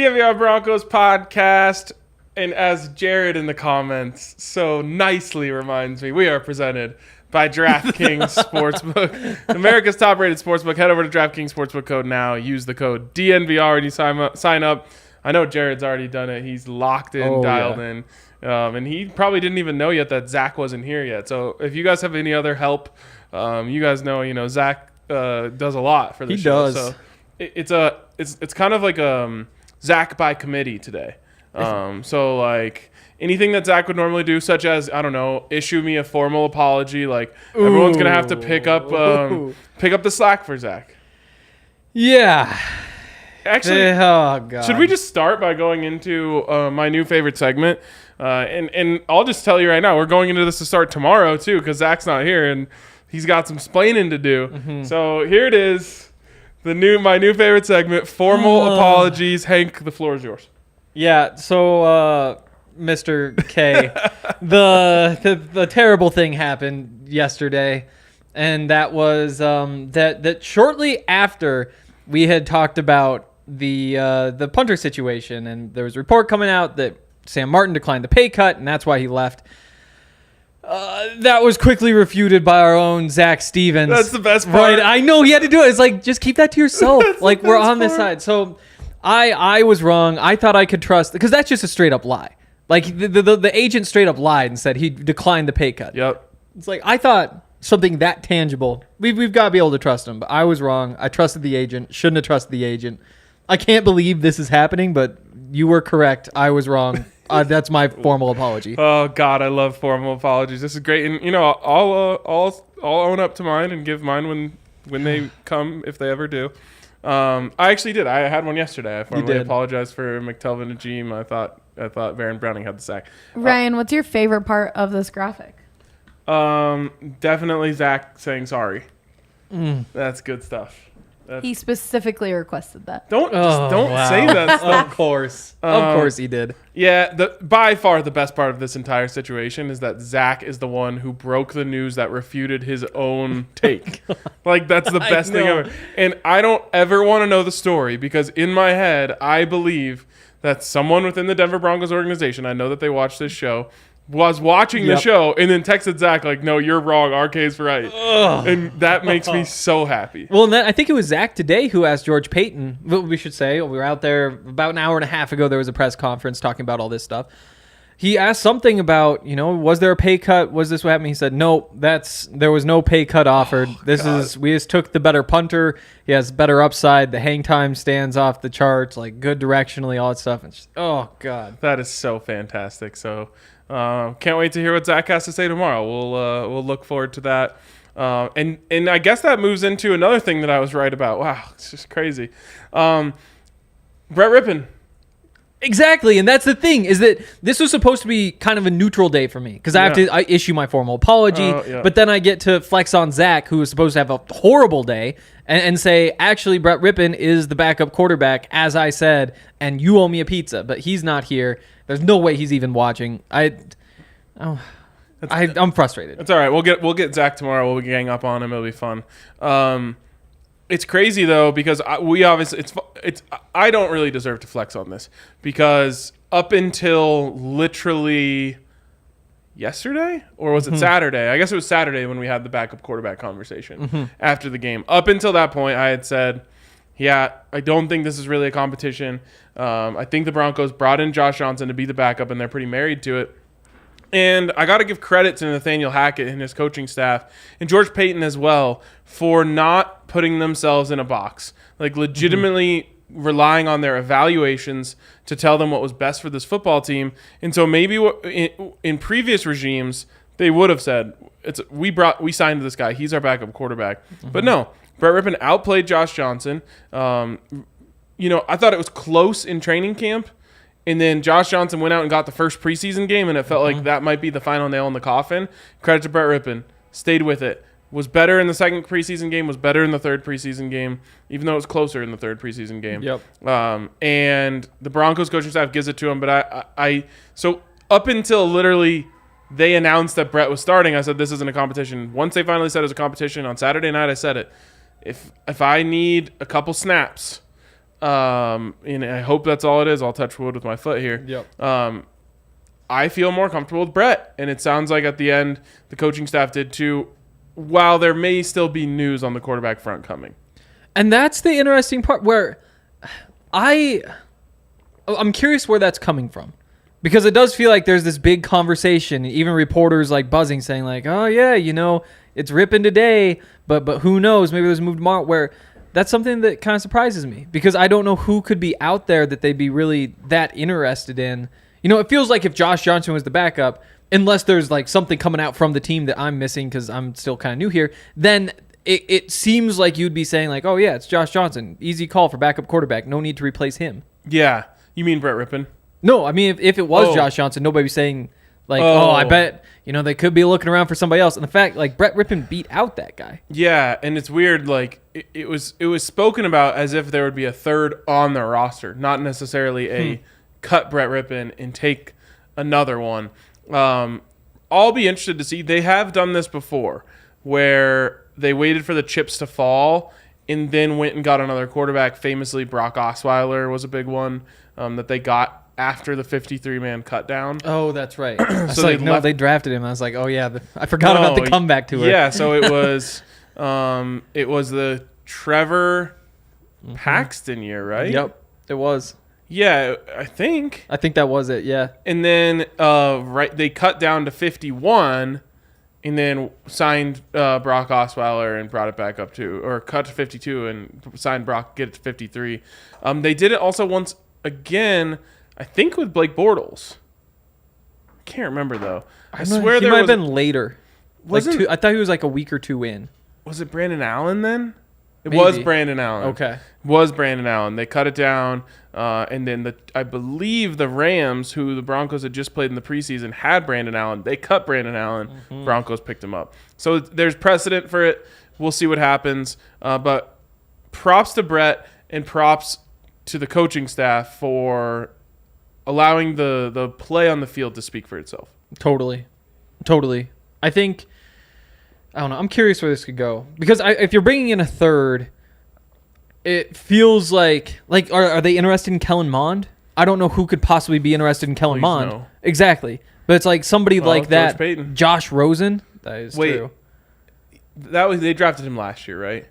DNVR Broncos Podcast. And as Jared in the comments so nicely reminds me, we are presented by DraftKings Sportsbook, America's top-rated sportsbook. Head over to DraftKings Sportsbook code now. Use the code DNVR when you sign up. I know Jared's already done it. He's locked in, dialed in. And he probably didn't even know yet that Zach wasn't here yet. So if you guys have any other help, you guys know, Zach does a lot for the show. He does. So it's kind of like Zach by committee today. So like anything that Zach would normally do, such as, I don't know, issue me a formal apology, like everyone's going to have to pick up the slack for Zach. Yeah. Actually, oh God. Should we just start by going into my new favorite segment? And I'll just tell you right now, we're going into this to start tomorrow too, because Zach's not here and he's got some splaining to do. Mm-hmm. So here it is, my new favorite segment, formal apologies. Hank, the floor is yours. Yeah. So, Mr. K, the terrible thing happened yesterday, and that was that shortly after we had talked about the punter situation, and there was a report coming out that Sam Martin declined the pay cut, and that's why he left. That was quickly refuted by our own Zach Stevens. That's the best part. Right, I know he had to do it. It's like, just keep that to yourself. Like, we're on this side. So I was wrong. I thought I could trust, because that's just a straight up lie. Like the agent straight up lied and said he declined the pay cut. Yep. It's like, I thought something that tangible, we've got to be able to trust him. But I was wrong. I trusted the agent. Shouldn't have trusted the agent. I can't believe this is happening, but you were correct. I was wrong. That's my formal apology. Oh God, I love formal apologies. This is great, and I'll own up to mine and give mine when they come, if they ever do. I actually did. I had one yesterday. I formally apologized for McTelvin and Jeem. I thought Baron Browning had the sack. Ryan, what's your favorite part of this graphic? Definitely Zach saying sorry. That's good stuff. He specifically requested that. Don't say that stuff. Of course he did. Yeah, by far the best part of this entire situation is that Zach is the one who broke the news that refuted his own take. Like, that's the best thing ever. And I don't ever want to know the story, because in my head, I believe that someone within the Denver Broncos organization, I know that they watch this show, was watching the show and then texted Zach like, "No, you're wrong. RK's right." Ugh. And that makes me so happy. Well, and I think it was Zach today who asked George Paton. We should say, we were out there about an hour and a half ago. There was a press conference talking about all this stuff. He asked something about, was there a pay cut? Was this what happened? He said, no, there was no pay cut offered. We just took the better punter. He has better upside. The hang time stands off the charts, like good directionally, all that stuff. And just, oh God, that is so fantastic. So. Can't wait to hear what Zach has to say tomorrow. We'll look forward to that. And I guess that moves into another thing that I was right about. Wow, it's just crazy. Brett Rypien. Exactly, and that's the thing, is that this was supposed to be kind of a neutral day for me, because I issue my formal apology, but then I get to flex on Zach, who was supposed to have a horrible day, and say, actually, Brett Rypien is the backup quarterback, as I said, and you owe me a pizza, but he's not here. There's no way he's even watching. I'm frustrated. It's all right. We'll get Zach tomorrow. We'll gang up on him. It'll be fun. It's crazy though, because I don't really deserve to flex on this, because up until literally yesterday, or was it Saturday? I guess it was Saturday when we had the backup quarterback conversation after the game. Up until that point, I had said, yeah, I don't think this is really a competition. I think the Broncos brought in Josh Johnson to be the backup, and they're pretty married to it. And I got to give credit to Nathaniel Hackett and his coaching staff, and George Paton as well, for not putting themselves in a box. Like, legitimately relying on their evaluations to tell them what was best for this football team. And so maybe in previous regimes, they would have said, we signed this guy. He's our backup quarterback. But no, Brett Rypien outplayed Josh Johnson. I thought it was close in training camp. And then Josh Johnson went out and got the first preseason game, and it felt like that might be the final nail in the coffin. Credit to Brett Rypien. Stayed with it. Was better in the second preseason game, was better in the third preseason game, even though it was closer in the third preseason game. Yep. And the Broncos coaching staff gives it to him. But so up until literally they announced that Brett was starting, I said this isn't a competition. Once they finally said it was a competition on Saturday night, I said it. If I need a couple snaps, And I hope that's all it is. I'll touch wood with my foot here. Yep. I feel more comfortable with Brett, and it sounds like at the end the coaching staff did too, while there may still be news on the quarterback front coming. And that's the interesting part where I'm curious where that's coming from. Because it does feel like there's this big conversation, even reporters like buzzing saying like, oh yeah, it's Rypien today, but who knows, maybe there's a move tomorrow, where that's something that kind of surprises me because I don't know who could be out there that they'd be really that interested in. It feels like if Josh Johnson was the backup, unless there's like something coming out from the team that I'm missing because I'm still kind of new here, then it seems like you'd be saying like, oh yeah, it's Josh Johnson. Easy call for backup quarterback. No need to replace him. Yeah. You mean Brett Rypien? No, I mean, if it was Josh Johnson, nobody was saying like, I bet, they could be looking around for somebody else. And the fact like Brett Rypien beat out that guy. Yeah. And it's weird. Like it was spoken about as if there would be a third on the roster, not necessarily a cut Brett Rypien and take another one. I'll be interested to see. They have done this before where they waited for the chips to fall and then went and got another quarterback. Famously, Brock Osweiler was a big one that they got after the 53-man cut down. Oh, that's right. So they drafted him. I was like, oh yeah, I forgot about the comeback tour. Yeah, so it was the Trevor Paxton year, right? Yep, it was. Yeah, I think that was it, yeah. And then they cut down to 51 and then signed Brock Osweiler and brought it back up or cut to 52 and signed Brock, get it to 53. They did it also once again, I think with Blake Bortles. I can't remember though. I swear he might have been later. I thought he was like a week or two in. Was it Brandon Allen then? It Maybe. was Brandon Allen. Okay. Was Brandon Allen. They cut it down, and then I believe the Rams, who the Broncos had just played in the preseason, had Brandon Allen. They cut Brandon Allen. Mm-hmm. Broncos picked him up. So there's precedent for it. We'll see what happens. But props to Brett and props to the coaching staff for allowing the play on the field to speak for itself. Totally. I think... I don't know. I'm curious where this could go because if you're bringing in a third, it feels like are they interested in Kellen Mond? I don't know who could possibly be interested in Kellen Mond. No. Exactly, but it's like somebody like that. Paton. Josh Rosen. That is true. They drafted him last year, right?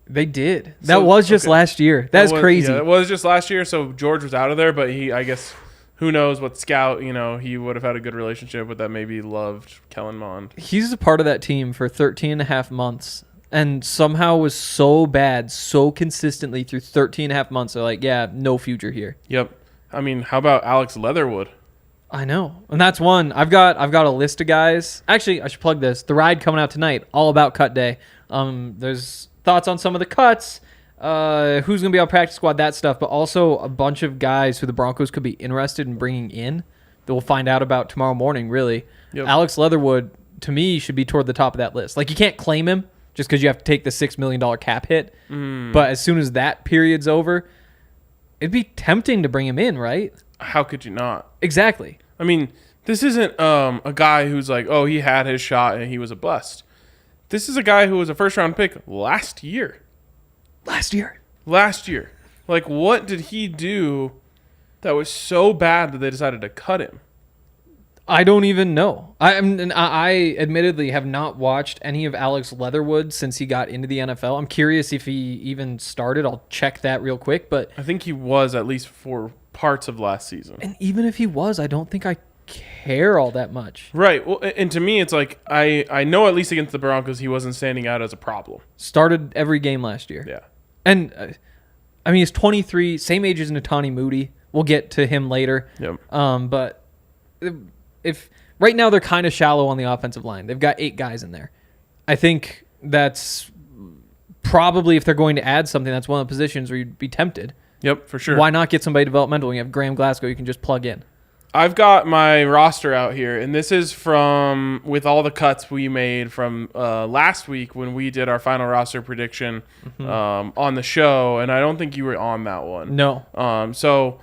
They did. That was just last year. That's crazy. Yeah, it was just last year. So George was out of there, but I guess. Who knows what scout, he would have had a good relationship with that, maybe loved Kellen Mond. He's a part of that team for 13 and a half months and somehow was so bad so consistently through 13 and a half months. They're like, yeah, no future here. Yep. I mean, how about Alex Leatherwood? I know. And that's one. I've got a list of guys. Actually, I should plug this. The Ride coming out tonight, all about cut day. There's thoughts on some of the cuts. Who's going to be on practice squad, that stuff, but also a bunch of guys who the Broncos could be interested in bringing in that we'll find out about tomorrow morning, really. Yep. Alex Leatherwood, to me, should be toward the top of that list. Like, you can't claim him just because you have to take the $6 million cap hit. But as soon as that period's over, it'd be tempting to bring him in, right? How could you not? Exactly. I mean, this isn't a guy who's like, oh, he had his shot and he was a bust. This is a guy who was a first-round pick last year. Last year. Like, what did he do that was so bad that they decided to cut him? I don't even know. I admittedly have not watched any of Alex Leatherwood since he got into the NFL. I'm curious if he even started. I'll check that real quick. But I think he was at least for parts of last season. And even if he was, I don't think I care all that much. Right. Well, and to me, it's like I know at least against the Broncos, he wasn't standing out as a problem. Started every game last year. Yeah. And, he's 23, same age as Natani Moody. We'll get to him later. Yep. But if right now they're kind of shallow on the offensive line. They've got 8 guys in there. I think that's probably, if they're going to add something, that's one of the positions where you'd be tempted. Yep, for sure. Why not get somebody developmental when you have Graham Glasgow you can just plug in? I've got my roster out here, and this is with all the cuts we made from last week when we did our final roster prediction on the show, and I don't think you were on that one. No. So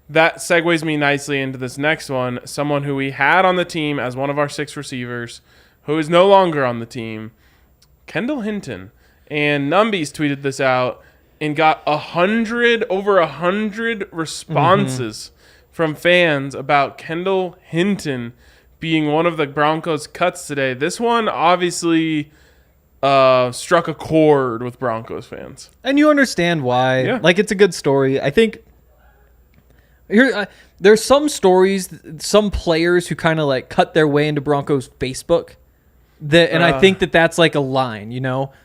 that segues me nicely into this next one, someone who we had on the team as one of our 6 receivers, who is no longer on the team, Kendall Hinton. And Numbies tweeted this out, and got over 100 responses from fans about Kendall Hinton being one of the Broncos' cuts today. This one obviously struck a chord with Broncos fans. And you understand why. Yeah. Like, it's a good story. I think there's some stories, some players who kind of like cut their way into Broncos Facebook. And I think that's like a line,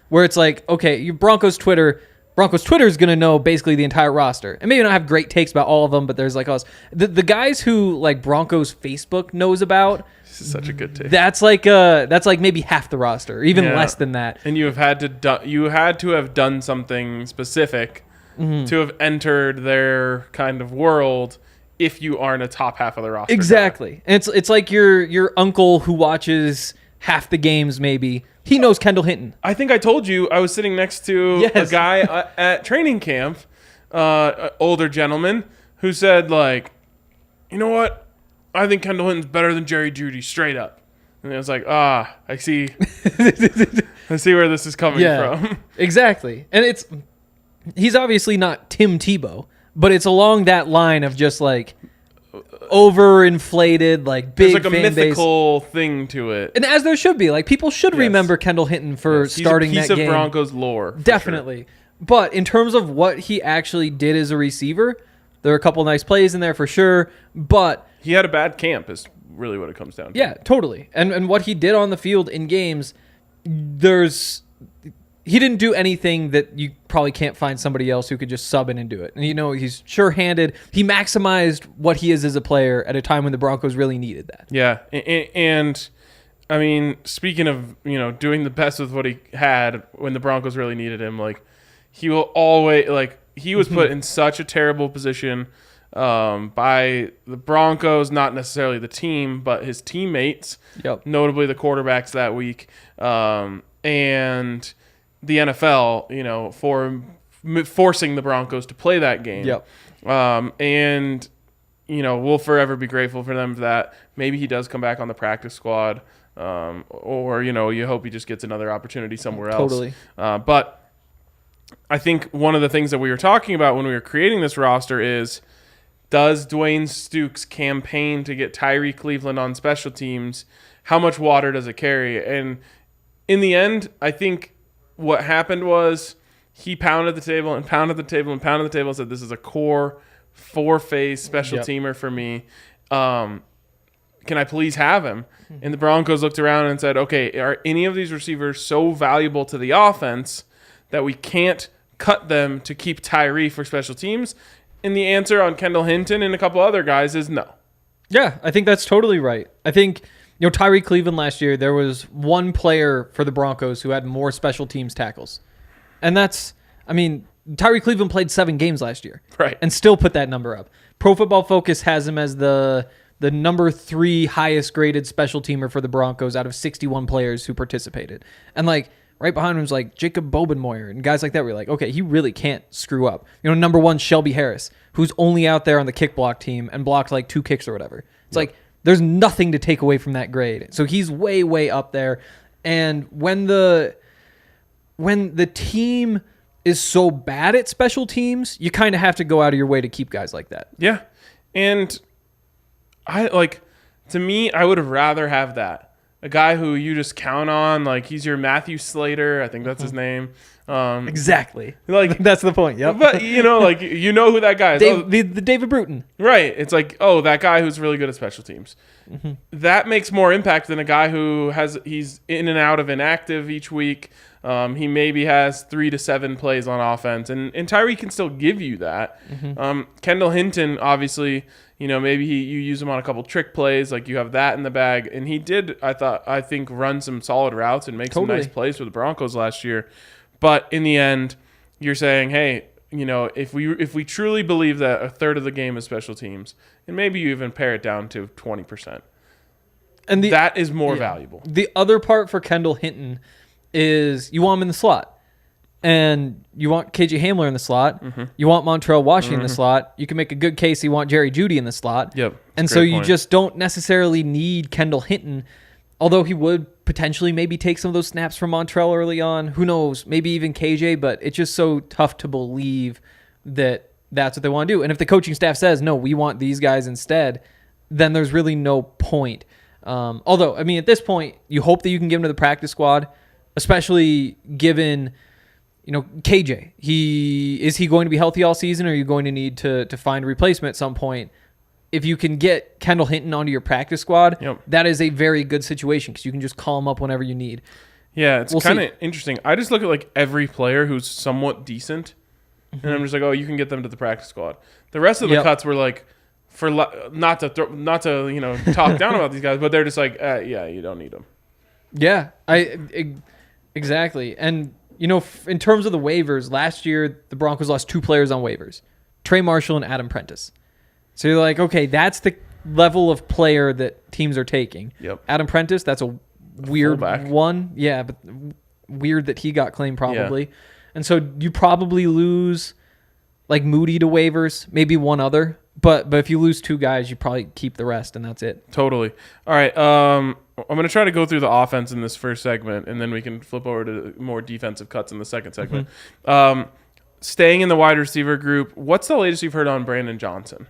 where it's like, okay, Broncos Twitter is going to know basically the entire roster. And maybe not have great takes about all of them, but there's like us. The guys who like Broncos Facebook knows about. This is such a good take. That's like maybe half the roster, or even less than that. And you had to have done something specific to have entered their kind of world if you aren't a top half of the roster. Exactly. And it's like your uncle who watches half the games maybe. He knows Kendall Hinton. I think I told you I was sitting next to a guy at training camp, older gentleman, who said, like, you know what? I think Kendall Hinton's better than Jerry Jeudy, straight up. And I was like, I see. I see where this is coming from. Exactly. And he's obviously not Tim Tebow, but it's along that line of just like overinflated, like big There's like a fan mythical base. thing to it. And as there should be. Like, people should remember Kendall Hinton for starting that game. He's a piece of Broncos lore. Definitely. Sure. But in terms of what he actually did as a receiver, there are a couple nice plays in there for sure. But he had a bad camp is really what it comes down to. Yeah, totally. And what he did on the field in games, he didn't do anything that you probably can't find somebody else who could just sub in and do it. And he's sure-handed. He maximized what he is as a player at a time when the Broncos really needed that. Yeah, and I mean, speaking of doing the best with what he had when the Broncos really needed him, like he will always he was put in such a terrible position by the Broncos, not necessarily the team, but his teammates, notably the quarterbacks that week, and the NFL, for forcing the Broncos to play that game. And, we'll forever be grateful for them for that. Maybe he does come back on the practice squad, or, you hope he just gets another opportunity somewhere else. Totally. But I think one of the things that we were talking about when we were creating this roster is, does Dwayne Stukes campaign to get Tyree Cleveland on special teams? How much water does it carry? And in the end, I think what happened was he pounded the table and pounded the table and pounded the table and said, this is a core 4-phase special teamer for me. Can I please have him? And the Broncos looked around and said, okay, are any of these receivers so valuable to the offense that we can't cut them to keep Tyree for special teams? And the answer on Kendall Hinton and a couple other guys is no. Yeah, I think that's totally right. I think, Tyree Cleveland last year, there was one player for the Broncos who had more special teams tackles. And Tyree Cleveland played 7 games last year. Right. And still put that number up. Pro Football Focus has him as the number 3 highest graded special teamer for the Broncos out of 61 players who participated. And right behind him was like Jacob Bobenmoyer and guys like that. We're like, okay, he really can't screw up. Number 1, Shelby Harris, who's only out there on the kick block team and blocked like 2 kicks or whatever. It's like, there's nothing to take away from that grade. So he's way, way up there. And when the team is so bad at special teams, you kind of have to go out of your way to keep guys like that. Yeah. And to me, I would have rather have that. A guy who you just count on, like he's your Matthew Slater, I think that's his name. Exactly. Like that's the point. Yep. But who that guy is. The David Bruton. Right. It's like, that guy who's really good at special teams. Mm-hmm. That makes more impact than a guy who he's in and out of inactive each week. He maybe has 3 to 7 plays on offense, and Tyree can still give you that. Mm-hmm. Kendall Hinton, obviously, maybe you use him on a couple trick plays, like you have that in the bag, and he did, I think, run some solid routes and make some nice plays for the Broncos last year. But in the end, you're saying, hey, if we truly believe that a third of the game is special teams, and maybe you even pare it down to 20%, and that is more valuable. The other part for Kendall Hinton is you want him in the slot. And you want KJ Hamler in the slot. Mm-hmm. You want Montrell Washington in the slot. You can make a good case you want Jerry Jeudy in the slot. Yep. And so you just don't necessarily need Kendall Hinton, although he would potentially maybe take some of those snaps from Montrell early on. Who knows? Maybe even KJ, but it's just so tough to believe that that's what they want to do. And if the coaching staff says, no, we want these guys instead, then there's really no point. Although, I mean, at this point, you hope that you can give him to the practice squad, especially given, KJ. Is he going to be healthy all season, or are you going to need to find a replacement at some point? If you can get Kendall Hinton onto your practice squad, that is a very good situation because you can just call him up whenever you need. Yeah, it's kind of interesting. I just look at like every player who's somewhat decent, and I'm just like, oh, you can get them to the practice squad. The rest of the cuts were like, not to talk down about these guys, but they're just like, yeah, you don't need them. Yeah, exactly. And in terms of the waivers, last year the Broncos lost 2 players on waivers, Trey Marshall and Adam Prentice. So you're like, okay, that's the level of player that teams are taking. Yep. Adam Prentice, that's a weird fullback. one. Yeah, but weird that he got claimed probably. Yeah. And so you probably lose like Moody to waivers, maybe one other. But if you lose 2 guys, you probably keep the rest, and that's it. Totally. All right. I'm going to try to go through the offense in this first segment, and then we can flip over to more defensive cuts in the second segment. Mm-hmm. Staying in the wide receiver group, what's the latest you've heard on Brandon Johnson?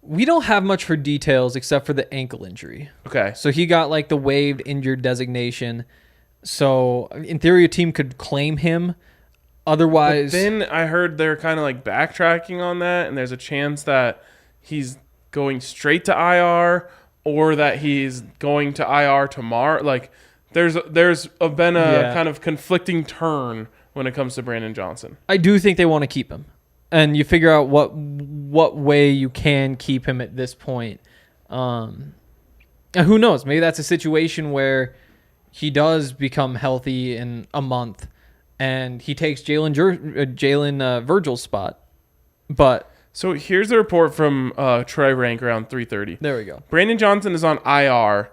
We don't have much for details except for the ankle injury. Okay. So he got like the waived injured designation. So in theory, a team could claim him. Otherwise, but then I heard they're kind of like backtracking on that, and there's a chance that he's going straight to IR or that he's going to IR tomorrow. Like there's been a kind of conflicting turn when it comes to Brandon Johnson. I do think they want to keep him. And you figure out what way you can keep him at this point. And who knows? Maybe that's a situation where he does become healthy in a month, and he takes Jalen Virgil's spot. But so here's the report from Troy Rank around 3:30. There we go. Brandon Johnson is on IR.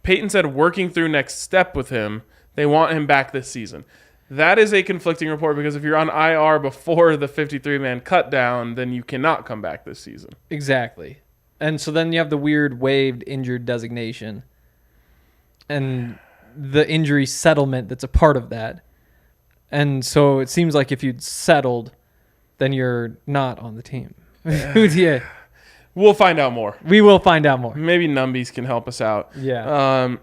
Paton said working through next step with him. They want him back this season. That is a conflicting report because if you're on IR before the 53-man cut down, then you cannot come back this season. Exactly. And so then you have the weird waived injured designation and the injury settlement that's a part of that. And so it seems like if you'd settled, then you're not on the team. Yeah. We'll find out more. We will find out more. Maybe Numbies can help us out. Yeah.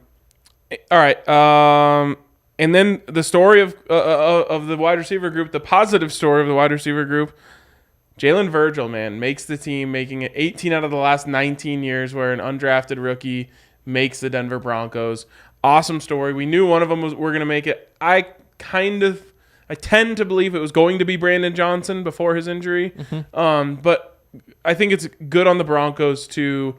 All right. And then the story of the wide receiver group, the positive story of the wide receiver group, Jalen Virgil, man, makes the team, making it 18 out of the last 19 years where an undrafted rookie makes the Denver Broncos. Awesome story. We knew one of them were going to make it. I tend to believe it was going to be Brandon Johnson before his injury. Mm-hmm. But I think it's good on the Broncos to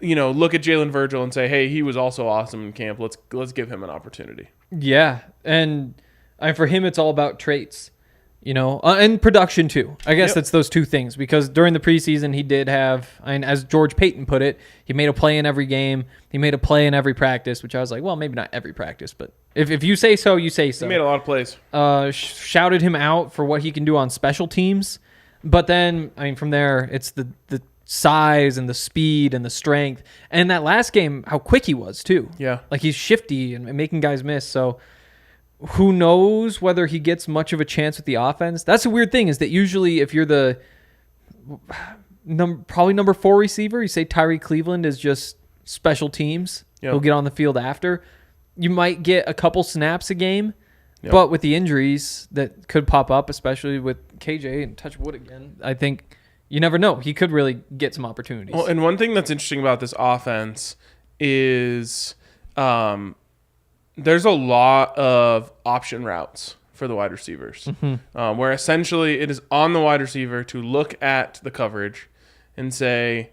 look at Jalen Virgil and say, hey, he was also awesome in camp. Let's give him an opportunity. Yeah, and for him, it's all about traits, and production too. I guess that's those 2 things, because during the preseason, he did have, as George Paton put it, he made a play in every game. He made a play in every practice, which I was like, well, maybe not every practice, but if you say so, you say so. He made a lot of plays. Shouted him out for what he can do on special teams. But then, from there, it's the size and the speed and the strength. And that last game, how quick he was too. Yeah. Like he's shifty and making guys miss. So who knows whether he gets much of a chance with the offense. That's the weird thing, is that usually if you're the probably number 4 receiver, you say Tyree Cleveland is just special teams. Yep. He'll get on the field after. You might get a couple snaps a game. Yep. But with the injuries that could pop up, especially with KJ and touch wood again, I think you never know. He could really get some opportunities. Well, and one thing that's interesting about this offense is there's a lot of option routes for the wide receivers, where essentially it is on the wide receiver to look at the coverage and say,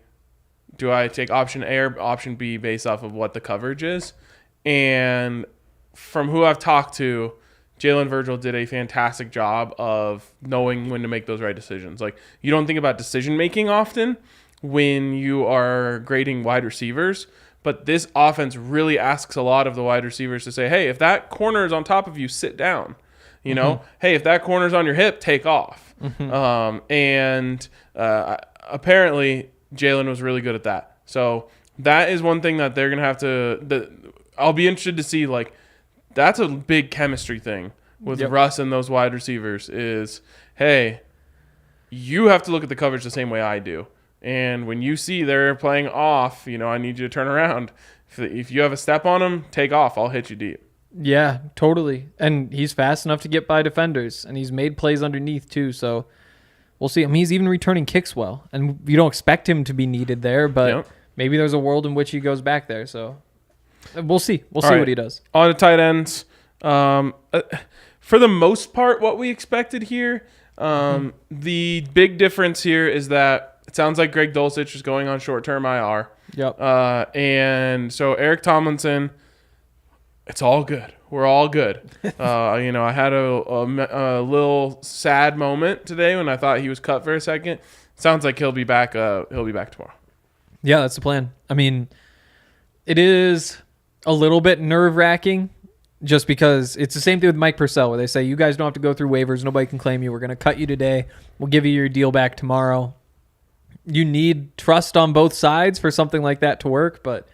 do I take option A or option B based off of what the coverage is? And from who I've talked to, Jalen Virgil did a fantastic job of knowing when to make those right decisions. Like, you don't think about decision-making often when you are grading wide receivers, but this offense really asks a lot of the wide receivers to say, hey, if that corner is on top of you, sit down. Hey, if that corner's on your hip, take off. Apparently, Jalen was really good at that. So that is one thing that they're going to have to I'll be interested to see, like, that's a big chemistry thing with Russ and those wide receivers is, hey, you have to look at the coverage the same way I do. And when you see they're playing off, I need you to turn around. If you have a step on them, take off. I'll hit you deep. Yeah, totally. And he's fast enough to get by defenders, and he's made plays underneath too, so we'll see. I mean, he's even returning kicks well, and you don't expect him to be needed there, but maybe there's a world in which he goes back there, so we'll see. We'll see what he does. On to tight ends. For the most part, what we expected here, the big difference here is that it sounds like Greg Dulcich is going on short-term IR. Yep. And so Eric Tomlinson, it's all good. We're all good. I had a little sad moment today when I thought he was cut for a second. Sounds like he'll be back. He'll be back tomorrow. Yeah, that's the plan. I mean, it is a little bit nerve-wracking just because it's the same thing with Mike Purcell where they say, you guys don't have to go through waivers. Nobody can claim you. We're going to cut you today. We'll give you your deal back tomorrow. You need trust on both sides for something like that to work, but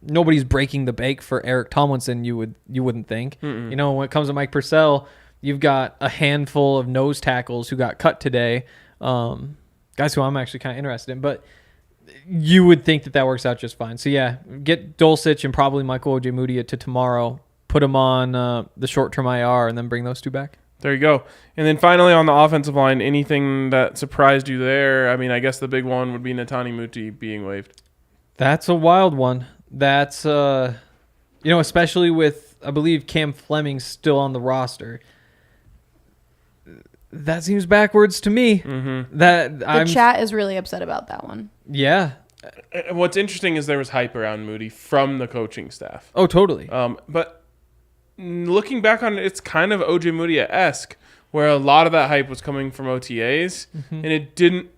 nobody's breaking the bank for Eric Tomlinson, you wouldn't think. Mm-mm. When it comes to Mike Purcell, you've got a handful of nose tackles who got cut today, guys who I'm actually kind of interested in, but you would think that works out just fine. So yeah, get Dulcich and probably Michael Ojemudia to tomorrow, put him on the short-term IR, and then bring those two back. There you go. And then finally on the offensive line, anything that surprised you there? I mean, I guess the big one would be Netani Muti being waived. That's a wild one. That's, especially with, I believe, Cam Fleming still on the roster. That seems backwards to me. Mm-hmm. The chat is really upset about that one. Yeah. What's interesting is there was hype around Moody from the coaching staff. Oh, totally. But looking back on it, it's kind of OJ Mudia-esque, where a lot of that hype was coming from OTAs, and it didn't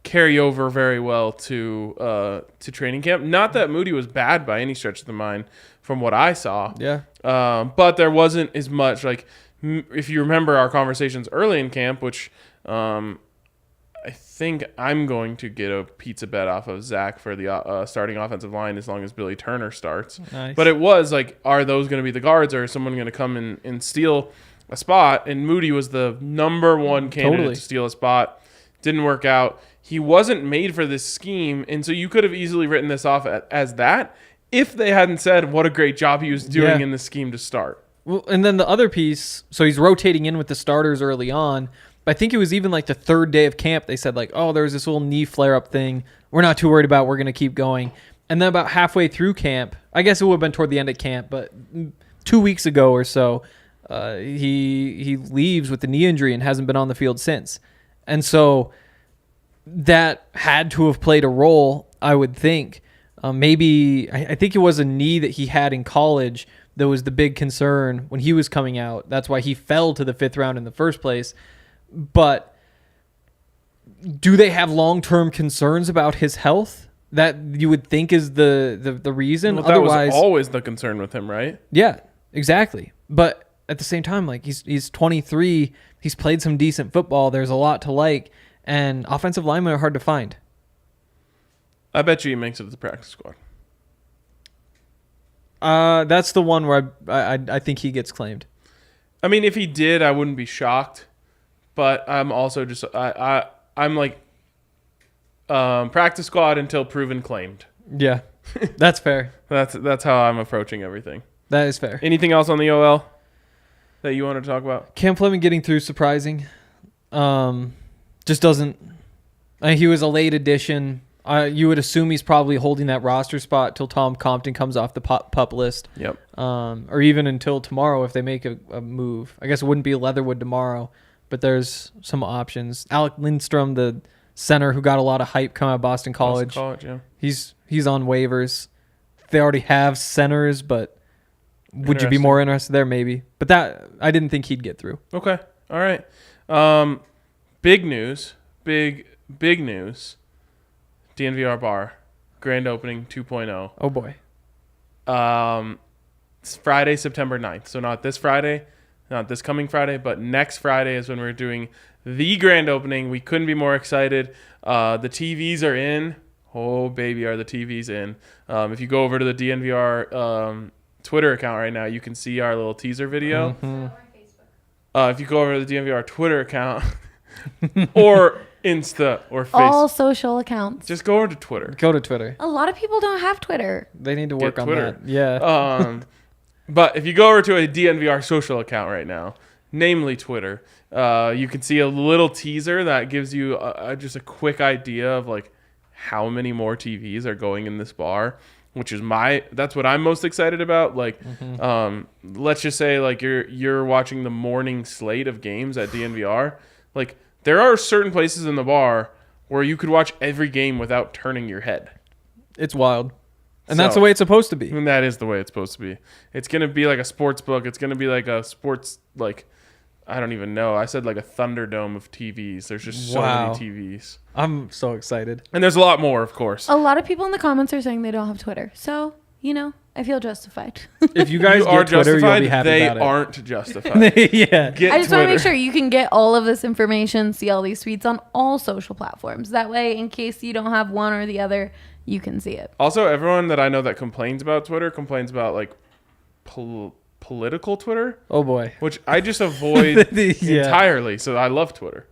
carry over very well to training camp. Not that Moody was bad by any stretch of the mind from what I saw. Yeah. But there wasn't as much, like, if you remember our conversations early in camp, which I think I'm going to get a pizza bet off of Zach for the starting offensive line as long as Billy Turner starts. Nice. But it was like, are those going to be the guards, or is someone going to come and steal a spot? And Moody was the number one candidate to steal a spot. Didn't work out. He wasn't made for this scheme, and so you could have easily written this off as that if they hadn't said what a great job he was doing in the scheme to start. Well, and then the other piece, so he's rotating in with the starters early on. But I think it was even like the third day of camp, they said like, oh, there was this little knee flare-up thing. We're not too worried about it. We're going to keep going. And then about halfway through camp, I guess it would have been toward the end of camp, but 2 weeks ago or so, he leaves with the knee injury and hasn't been on the field since. And so that had to have played a role, I would think. Maybe I think it was a knee that he had in college that was the big concern when he was coming out. That's why he fell to the 5th round in the first place. But do they have long-term concerns about his health? That you would think is the reason. Well, that was always the concern with him, right? Yeah, exactly. But at the same time, like he's 23, he's played some decent football. There's a lot to like, and offensive linemen are hard to find. I bet you he makes it to the practice squad. That's the one where I think he gets claimed. I mean, if he did, I wouldn't be shocked. But I'm also just I'm like practice squad until proven claimed. Yeah, that's fair. That's how I'm approaching everything. That is fair. Anything else on the OL that you want to talk about? Cam Fleming getting through surprising. Just doesn't. He was a late addition. You would assume he's probably holding that roster spot till Tom Compton comes off the pup list. Yep. Or even until tomorrow if they make a move. I guess it wouldn't be Leatherwood tomorrow. But there's some options. Alec Lindstrom, the center who got a lot of hype coming out of Boston College. Yeah. He's on waivers. They already have centers, but would you be more interested there? Maybe. But that I didn't think he'd get through. Okay. All right. Big news. Big news. DNVR Bar. Grand opening 2.0. Oh, boy. It's Friday, September 9th. So not this Friday. Not this coming Friday, but next Friday is when we're doing the grand opening. We couldn't be more excited. The TVs are in. Oh, baby, are the TVs in. If you go over to the DNVR Twitter account right now, you can see our little teaser video. If you go over to the DNVR Twitter account or Insta or Facebook. All social accounts. Just go over to Twitter. Go to Twitter. A lot of people don't have Twitter. They need to work on Twitter. that. Yeah. But if you go over to a DNVR social account right now, namely Twitter, you can see a little teaser that gives you just a quick idea of like how many more TVs are going in this bar, which is that's what I'm most excited about. Like, let's just say like you're watching the morning slate of games at DNVR. Like, there are certain places in the bar where you could watch every game without turning your head. It's wild. And that's the way it's supposed to be. And that is the way it's supposed to be. It's going to be like a sports book. It's going to be like a sports, like, I don't even know. I said like a Thunderdome of TVs. There's just so many TVs. I'm so excited. And there's a lot more, of course. A lot of people in the comments are saying they don't have Twitter. So, I feel justified. If you guys are get Twitter, justified, you'll be happy they about it. aren't justified. Yeah. I just want to make sure you can get all of this information, see all these tweets on all social platforms. That way, in case you don't have one or the other, you can see it. Also, everyone that I know that complains about Twitter complains about like political Twitter. Oh boy. Which I just avoid entirely. So I love Twitter.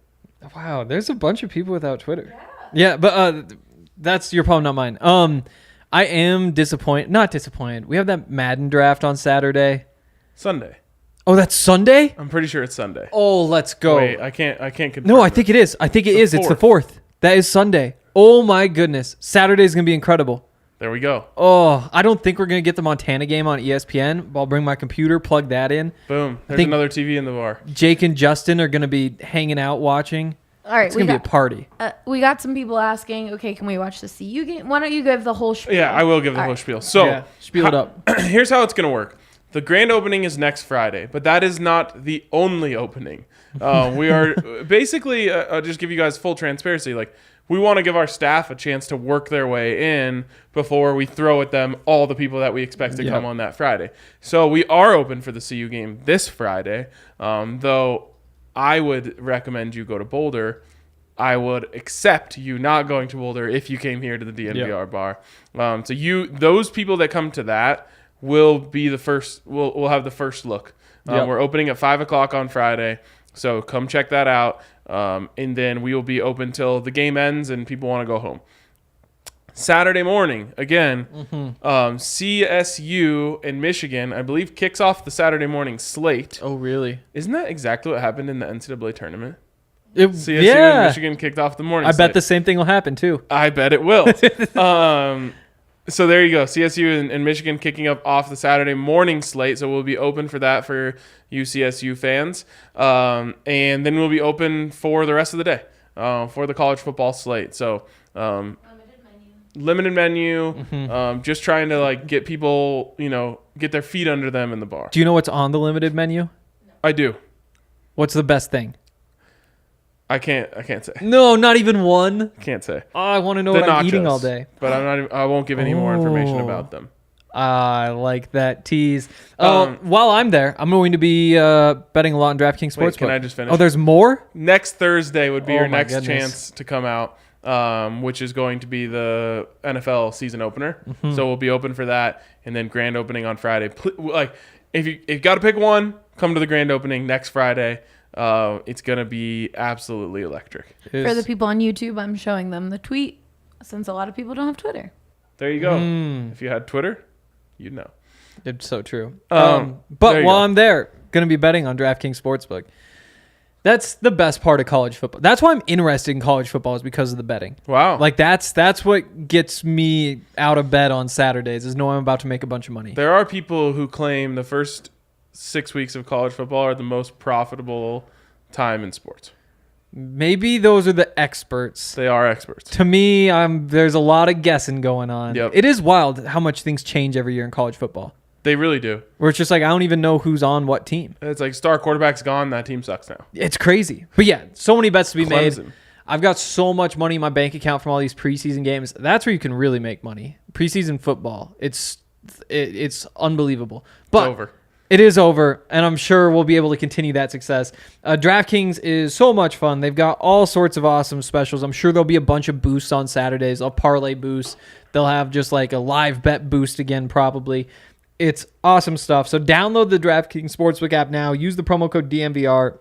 Wow, there's a bunch of people without Twitter. Yeah, but that's your problem, not mine. I am disappointed. Not disappointed. We have that Madden draft on Saturday. Sunday. Oh, that's Sunday? I'm pretty sure it's Sunday. Oh, let's go. Wait, I can't confirm. No, I think it is. I think it is. It's the 4th. That is Sunday. Oh my goodness. Saturday's going to be incredible. There we go. Oh, I don't think we're going to get the Montana game on ESPN. I'll bring my computer, plug that in. Boom. There's another TV in the bar. Jake and Justin are going to be hanging out watching. All right, it's going to be a party. We got some people asking, okay, can we watch the CU game? Why don't you give the whole spiel? Yeah, I will give the whole spiel. So, spiel it up. Here's how it's going to work. The grand opening is next Friday, but that is not the only opening. We are basically, I'll just give you guys full transparency. Like, we want to give our staff a chance to work their way in before we throw at them all the people that we expect to come on that Friday. So we are open for the CU game this Friday, though I would recommend you go to Boulder. I would accept you not going to Boulder if you came here to the DNVR bar. So those people that come to that will be the first. We'll have the first look. We're opening at 5:00 on Friday, so come check that out. And then we will be open till the game ends and people want to go home. Saturday morning, again, CSU in Michigan, I believe, kicks off the Saturday morning slate. Oh, really? Isn't that exactly what happened in the NCAA tournament? CSU yeah. and Michigan kicked off the morning slate. I bet the same thing will happen, too. I bet it will. So there you go. CSU and Michigan kicking up off the Saturday morning slate. So we'll be open for that for UCSU fans. And then we'll be open for the rest of the day for the college football slate. So limited menu. Just trying to like get people, get their feet under them in the bar. Do you know what's on the limited menu? No. I do. What's the best thing? I can't say. No, not even one. Can't say. Oh, I want to know what I'm eating all day. But I won't give any more information about them. I like that tease. While I'm there, I'm going to be betting a lot on DraftKings Sportsbook. Can I just finish? Oh, there's more? Next Thursday would be your next chance to come out, which is going to be the NFL season opener. So we'll be open for that, and then grand opening on Friday. If you got to pick one, come to the grand opening next Friday. It's going to be absolutely electric. For the people on YouTube, I'm showing them the tweet since a lot of people don't have Twitter. There you go. If you had Twitter, you'd know. It's so true. But while I'm there, going to be betting on DraftKings Sportsbook. That's the best part of college football. That's why I'm interested in college football is because of the betting. Wow. Like that's what gets me out of bed on Saturdays is knowing I'm about to make a bunch of money. There are people who claim the first 6 weeks of college football are the most profitable time in sports. Maybe those are the experts. They are experts. To me, there's a lot of guessing going on. Yep. It is wild how much things change every year in college football. They really do. Where it's just like, I don't even know who's on what team. It's like star quarterback's gone. That team sucks now. It's crazy. But yeah, so many bets to be Clemson. made. I've got so much money in my bank account from all these preseason games. That's where you can really make money. Preseason football. It's unbelievable. But it's over. It is over, and I'm sure we'll be able to continue that success. DraftKings is so much fun. They've got all sorts of awesome specials. I'm sure there'll be a bunch of boosts on Saturdays, a parlay boost. They'll have just like a live bet boost again, probably. It's awesome stuff. So download the DraftKings Sportsbook app now. Use the promo code DNVR.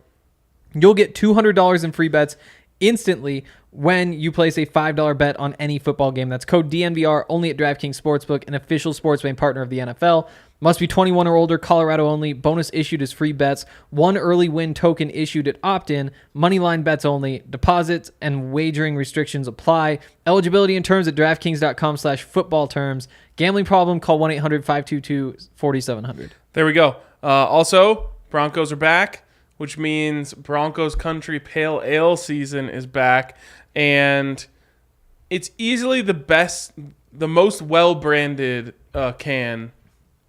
You'll get $200 in free bets instantly when you place a $5 bet on any football game. That's code DNVR only at DraftKings Sportsbook, an official sports betting partner of the NFL. Must be 21 or older, Colorado only. Bonus issued as free bets. One early win token issued at opt-in. Moneyline bets only. Deposits and wagering restrictions apply. Eligibility and terms at DraftKings.com/football terms. Gambling problem? Call 1-800-522-4700. There we go. Also, Broncos are back, which means Broncos Country Pale Ale season is back. And it's easily the most well-branded can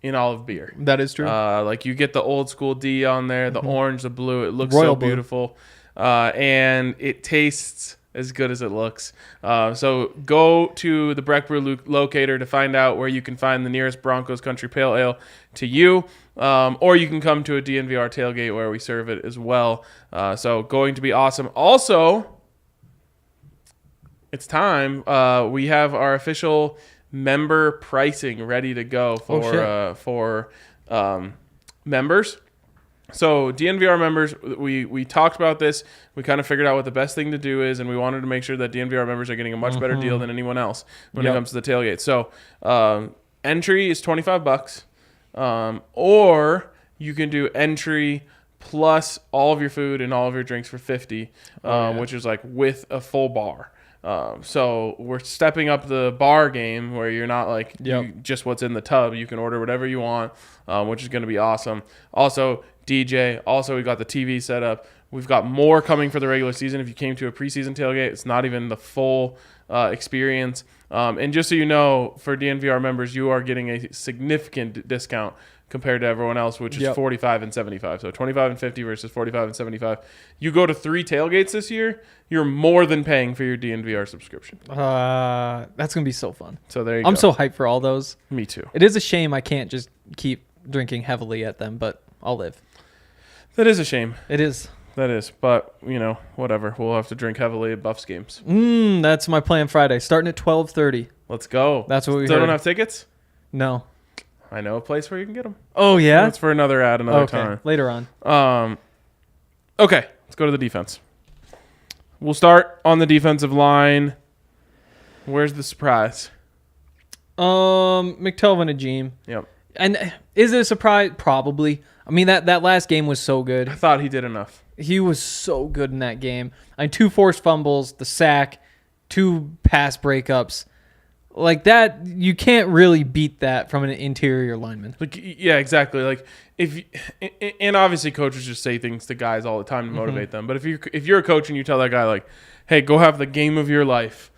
in all of beer. That is true. Like you get the old school D on there, the orange, the blue. It looks Royal so blue. beautiful. And it tastes as good as it looks. So go to the Breck Brew locator to find out where you can find the nearest Broncos Country Pale Ale to you. Or you can come to a DNVR tailgate where we serve it as well. So going to be awesome. Also, it's time. We have our official member pricing ready to go for members. So DNVR members, we talked about this. We kind of figured out what the best thing to do is, and we wanted to make sure that DNVR members are getting a much better deal than anyone else when it comes to the tailgate. So entry is $25, or you can do entry plus all of your food and all of your drinks for $50, which is like with a full bar. So we're stepping up the bar game where you're not like just what's in the tub. You can order whatever you want, which is going to be awesome. Also, DJ. Also, we got the TV set up. We've got more coming for the regular season. If you came to a preseason tailgate, it's not even the full experience. And just so you know, for DNVR members, you are getting a significant discount compared to everyone else, which is 45 and 75. So 25 and 50 versus 45 and 75. You go to 3 tailgates this year, you're more than paying for your DNVR subscription. That's going to be so fun. So there you go. I'm so hyped for all those. Me too. It is a shame I can't just keep drinking heavily at them, but I'll live. That is a shame. It is. That is. But, whatever. We'll have to drink heavily at Buffs games. That's my plan Friday, starting at 12:30. Let's go. That's what we Still heard. don't have tickets? No. I know a place where you can get them. Oh, yeah? That's for another ad another time. Later on. Okay, let's go to the defense. We'll start on the defensive line. Where's the surprise? McTelvin and Ajim. Yep. And is it a surprise? Probably. I mean, that last game was so good. I thought he did enough. He was so good in that game. 2 forced fumbles, the sack, 2 pass breakups. Like that, you can't really beat that from an interior lineman. Like, yeah, exactly. Like and obviously coaches just say things to guys all the time to motivate them. But if you're a coach and you tell that guy like, "Hey, go have the game of your life,"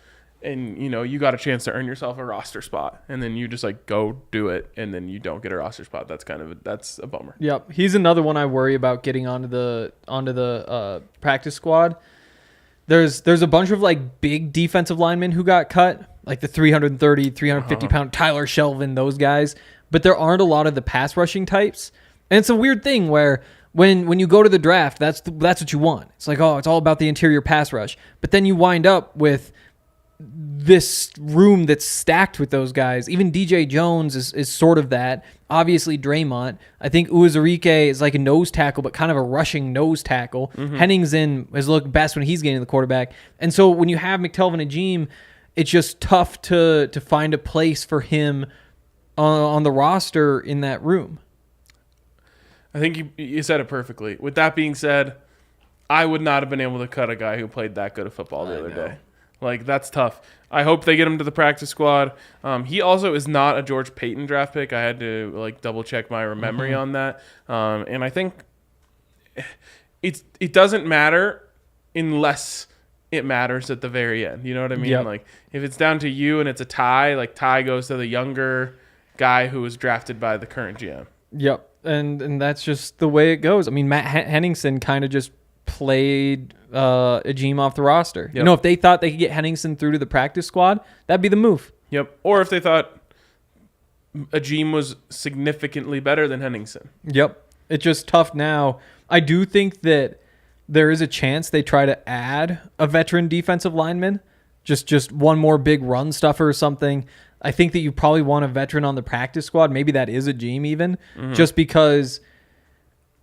and you got a chance to earn yourself a roster spot, and then you just like go do it, and then you don't get a roster spot, that's a bummer. Yep, he's another one I worry about getting onto the practice squad. There's a bunch of like big defensive linemen who got cut, like the 330, 350 pound Tyler Shelvin, those guys. But there aren't a lot of the pass rushing types. And it's a weird thing where when you go to the draft, that's what you want. It's like, it's all about the interior pass rush. But then you wind up with this room that's stacked with those guys. Even DJ Jones is sort of that. Obviously, Draymond. I think Uwazurike is like a nose tackle, but kind of a rushing nose tackle. Henningsen has looked best when he's getting the quarterback. And so when you have McTelvin and Ajim, it's just tough to find a place for him on the roster in that room. I think you said it perfectly. With that being said, I would not have been able to cut a guy who played that good of football the other day. Like, that's tough. I hope they get him to the practice squad. He also is not a George Paton draft pick. I had to like double check my memory on that. And I think it doesn't matter unless it matters at the very end. You know what I mean? Yep. Like, if it's down to you and it's a tie, like tie goes to the younger guy who was drafted by the current GM. Yep. And that's just the way it goes. I mean, Matt Henningsen kind of just played Ajim off the roster. Yep. If they thought they could get Henningsen through to the practice squad, that'd be the move. Yep. Or if they thought Ajim was significantly better than Henningsen. Yep. It's just tough now. I do think that there is a chance they try to add a veteran defensive lineman, just one more big run stuffer or something. I think that you probably want a veteran on the practice squad. Maybe that is Ajim even, just because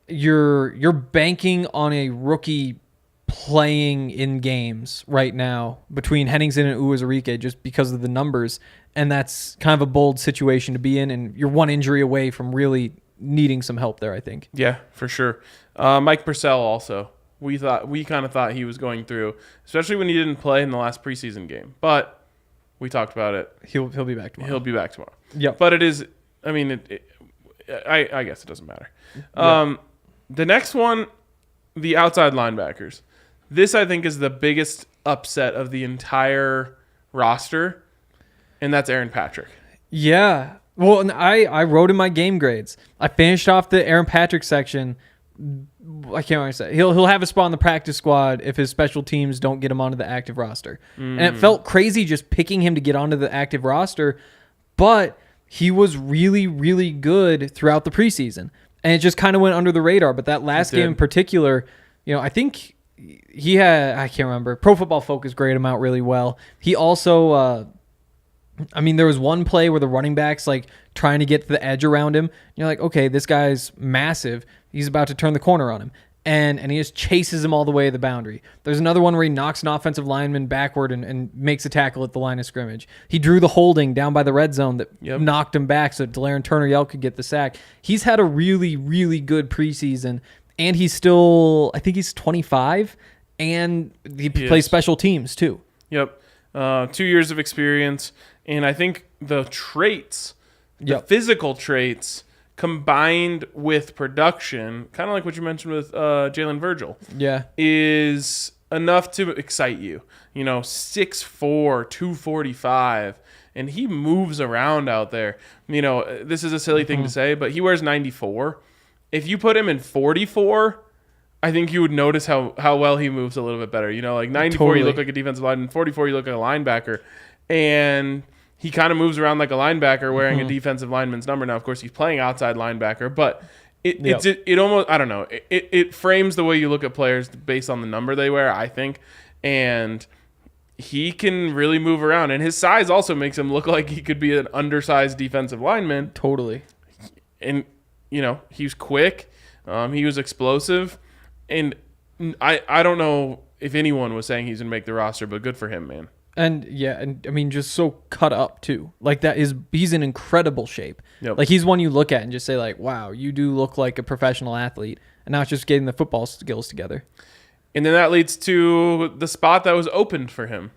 you're banking on a rookie playing in games right now between Henningsen and Uwazurike just because of the numbers, and that's kind of a bold situation to be in, and you're one injury away from really needing some help there, I think. Yeah, for sure. Mike Purcell also. We kind of thought he was going through, especially when he didn't play in the last preseason game. But we talked about it. He'll be back tomorrow. He'll be back tomorrow. Yep. But it is. I mean, I guess it doesn't matter. The next one, the outside linebackers. This I think is the biggest upset of the entire roster, and that's Aaron Patrick. Yeah. Well, and I wrote in my game grades. I finished off the Aaron Patrick section. I can't remember say. He'll have a spot on the practice squad if his special teams don't get him onto the active roster. And it felt crazy just picking him to get onto the active roster, but he was really, really good throughout the preseason. And it just kind of went under the radar. But that last game in particular, I think he had, I can't remember. Pro Football Focus graded him out really well. He also, there was one play where the running back's like trying to get to the edge around him. You're like, okay, this guy's massive. He's about to turn the corner on him. And he just chases him all the way to the boundary. There's another one where he knocks an offensive lineman backward and makes a tackle at the line of scrimmage. He drew the holding down by the red zone that knocked him back so Delaren Turner-Yell could get the sack. He's had a really, really good preseason, and he's still, I think he's 25, and he plays special teams too. Yep. 2 years of experience, and I think the traits, the physical traits, combined with production, kind of like what you mentioned with Jalen Virgil, is enough to excite you. 6'4", 245, and he moves around out there. This is a silly thing to say, but he wears 94. If you put him in 44, I think you would notice how well he moves a little bit better. Like 94, you look like a defensive lineman. 44, you look like a linebacker. And he kind of moves around like a linebacker wearing a defensive lineman's number. Now, of course, he's playing outside linebacker, but it almost, I don't know, it frames the way you look at players based on the number they wear, I think. And he can really move around. And his size also makes him look like he could be an undersized defensive lineman. Totally. And, he was quick. He was explosive. And I don't know if anyone was saying he's going to make the roster, but good for him, man. And just so cut up too. Like he's in incredible shape. Yep. Like he's one you look at and just say like, wow, you do look like a professional athlete. And now it's just getting the football skills together. And then that leads to the spot that was opened for him,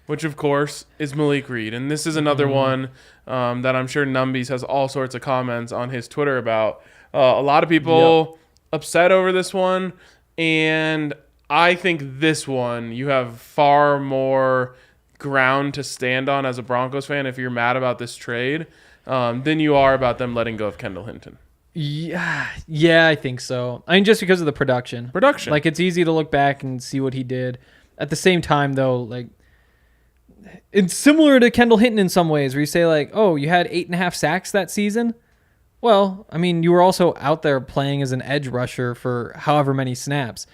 which of course is Malik Reed. And this is another one that I'm sure Numbies has all sorts of comments on his Twitter about. A lot of people upset over this one. And I think this one, you have far more ground to stand on as a Broncos fan if you're mad about this trade than you are about them letting go of Kendall Hinton. Yeah, I think so. Just because of the production. Like, it's easy to look back and see what he did. At the same time, though, like, it's similar to Kendall Hinton in some ways, where you say, like, oh, you had 8.5 sacks that season? Well, you were also out there playing as an edge rusher for however many snaps.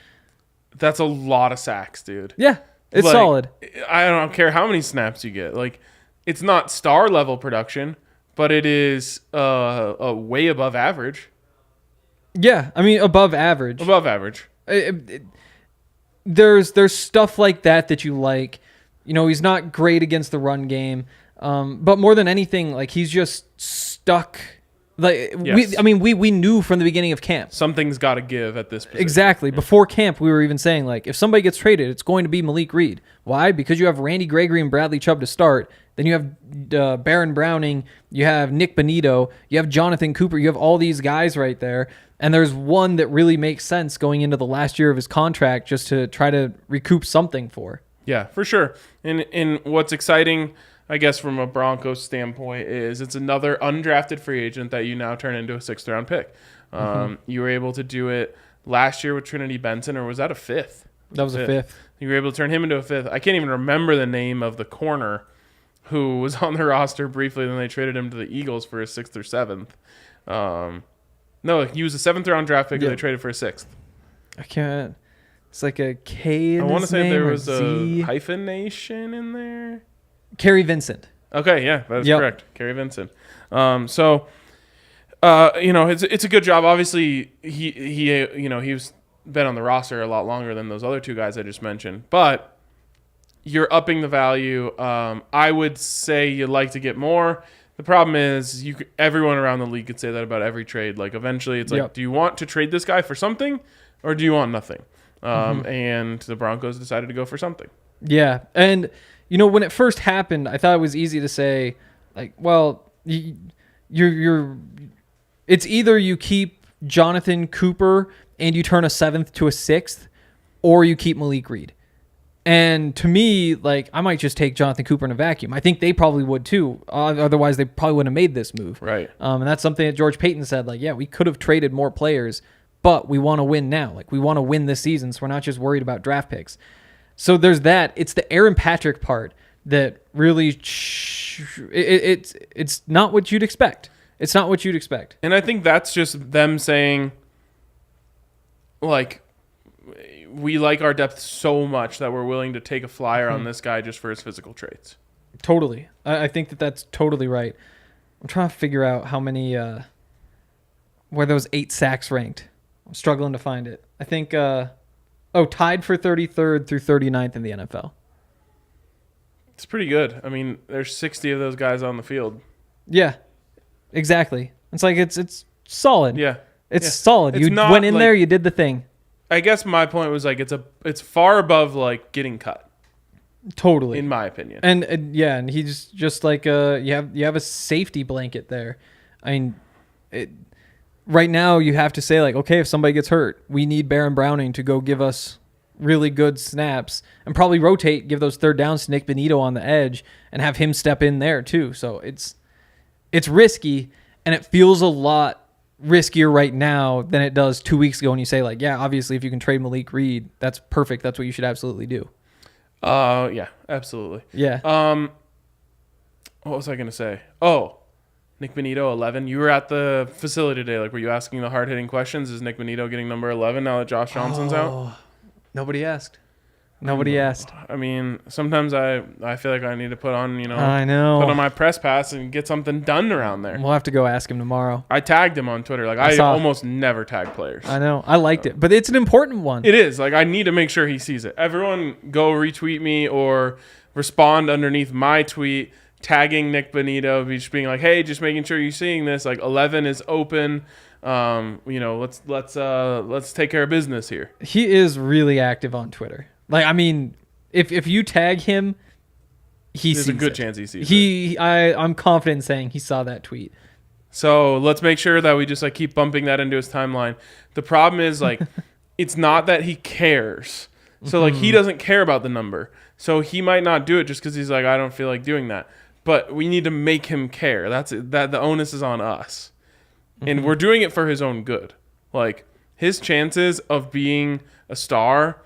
That's a lot of sacks, dude. Yeah, it's solid. I don't care how many snaps you get. Like, it's not star level production, but it is way above average. Yeah, above average. Above average. There's stuff like that you like. He's not great against the run game, but more than anything, like he's just stuck. Like we knew from the beginning of camp. Something's got to give at this position. Exactly. Yeah. Before camp, we were even saying, like, if somebody gets traded, it's going to be Malik Reed. Why? Because you have Randy Gregory and Bradley Chubb to start. Then you have Baron Browning. You have Nick Bonito. You have Jonathan Cooper. You have all these guys right there. And there's one that really makes sense going into the last year of his contract just to try to recoup something for. Yeah, for sure. And what's exciting, I guess, from a Broncos standpoint, is it's another undrafted free agent that you now turn into a 6th-round pick. You were able to do it last year with Trinity Benson, or was that a 5th? That was a 5th. You were able to turn him into a 5th. I can't even remember the name of the corner who was on the roster briefly. Then they traded him to the Eagles for a 6th or 7th. No, he was a 7th-round draft pick. And they traded for a 6th. I can't. It's like a K in I want to say there was Z. a hyphenation in there. Kerry Vincent. Okay, yeah, that's correct. Kerry Vincent. It's a good job. Obviously, he's been on the roster a lot longer than those other 2 guys I just mentioned. But you're upping the value. I would say you'd like to get more. The problem is everyone around the league could say that about every trade. Like eventually, it's like, do you want to trade this guy for something, or do you want nothing? And the Broncos decided to go for something. Yeah. And, when it first happened, I thought it was easy to say, like, well, it's either you keep Jonathan Cooper and you turn a 7th to a 6th, or you keep Malik Reed. And to me, like, I might just take Jonathan Cooper in a vacuum. I think they probably would too. Otherwise, they probably wouldn't have made this move. Right. And that's something that George Paton said, like, yeah, we could have traded more players, but we want to win now. Like, we want to win this season, so we're not just worried about draft picks. So there's that. It's the Aaron Patrick part that really it's not what you'd expect. It's not what you'd expect. And I think that's just them saying, like, we like our depth so much that we're willing to take a flyer on this guy just for his physical traits. Totally. I think that's totally right. I'm trying to figure out how many where those 8 sacks ranked. I'm struggling to find it. I think, tied for 33rd through 39th in the NFL. It's pretty good. I mean, there's 60 of those guys on the field. Yeah, exactly. It's like, it's solid. Yeah. It's solid. It's you went in there, you did the thing. I guess my point was, like, it's far above, like, getting cut. Totally. In my opinion. And he's just like, you have a safety blanket there. I mean, right now you have to say, like, okay, if somebody gets hurt, we need Baron Browning to go give us really good snaps and probably rotate, give those 3rd downs to Nick Benito on the edge and have him step in there too. So it's risky, and it feels a lot riskier right now than it does 2 weeks ago when you say, like, yeah, obviously if you can trade Malik Reed, that's perfect. That's what you should absolutely do. Yeah, absolutely. Yeah. What was I going to say? Oh, Nick Benito, 11. You were at the facility today. Like, were you asking the hard-hitting questions? Is Nick Benito getting number 11 now that Josh Johnson's out? Nobody asked. Nobody asked. I mean, sometimes I feel like I need to put on, I know. Put on my press pass and get something done around there. We'll have to go ask him tomorrow. I tagged him on Twitter. Like, I almost never tag players. I know. I liked it. But it's an important one. It is. Like, I need to make sure he sees it. Everyone go retweet me or respond underneath my tweet tagging Nick Benito, just being like, hey, just making sure you're seeing this. Like, 11 is open. Let's take care of business here. He is really active on Twitter. Like, I mean, if you tag him, there's a good chance he sees it. I'm confident in saying he saw that tweet. So let's make sure that we just, like, keep bumping that into his timeline. The problem is, like, it's not that he cares. So, like, he doesn't care about the number. So he might not do it just because he's like, I don't feel like doing that. But we need to make him care. That the onus is on us. And we're doing it for his own good. Like, his chances of being a star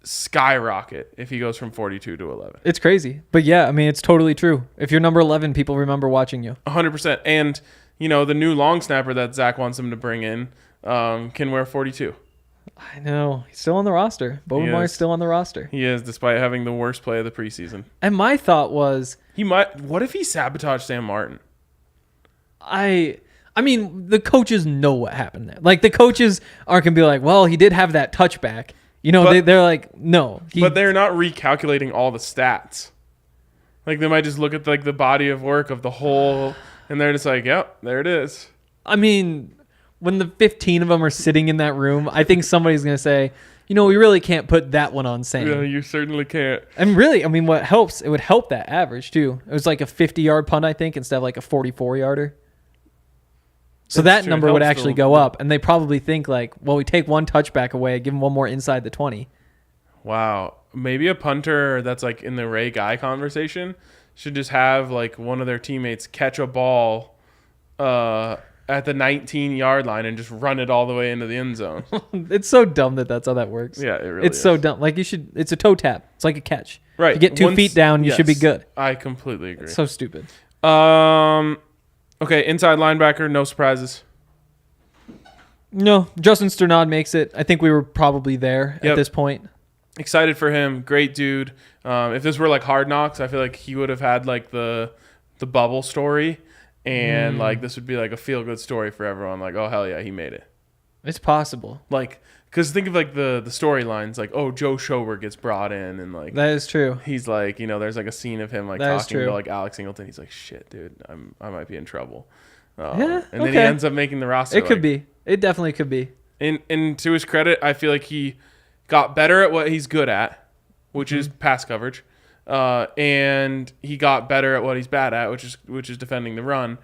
skyrocket if he goes from 42 to 11. It's crazy. But yeah, I mean, it's totally true. If you're number 11, people remember watching you. 100%. And, the new long snapper that Zach wants him to bring in can wear 42. I know. He's still on the roster. Bowenmore's still on the roster. He is, despite having the worst play of the preseason. And my thought was... What if he sabotaged Sam Martin? I mean, the coaches know what happened there. Like, the coaches aren't going to be like, well, he did have that touchback. They're like, no. But they're not recalculating all the stats. Like, they might just look at, like, the body of work of the whole, and they're just like, yep, there it is. I mean, when the 15 of them are sitting in that room, I think somebody's going to say, we really can't put that one on Sam. Yeah, you certainly can't. And really, I mean, what helps, it would help that average, too. It was like a 50-yard punt, I think, instead of like a 44-yarder. So that number would actually go up, and they probably think, like, well, we take one touchback away, give him one more inside the 20. Wow. Maybe a punter that's, like, in the Ray Guy conversation should just have, like, one of their teammates catch a ball at the 19-yard line and just run it all the way into the end zone. It's so dumb that's how that works. Yeah, it really It's is. so dumb. Like it's a toe tap. It's like a catch. Right. If you get 2 feet down, you should be good. I completely agree. It's so stupid. Okay, inside linebacker, no surprises. No, Justin Sternad makes it. I think we were probably there at this point. Excited for him. Great dude. If this were like Hard Knocks, I feel like he would have had like the bubble story, and like this would be like a feel good story for everyone. Like, oh hell yeah, he made it. It's possible. Like, because think of like the storylines. Like, oh, Joe Schober gets brought in, and like That is true. he's like, there's like a scene of him like That is talking true. to like Alex Singleton. He's like, shit, dude, I might be in trouble. Yeah, and then he ends up making the roster. It could be. It definitely could be. And to his credit, I feel like he got better at what he's good at, which is pass coverage, and he got better at what he's bad at, which is defending the run.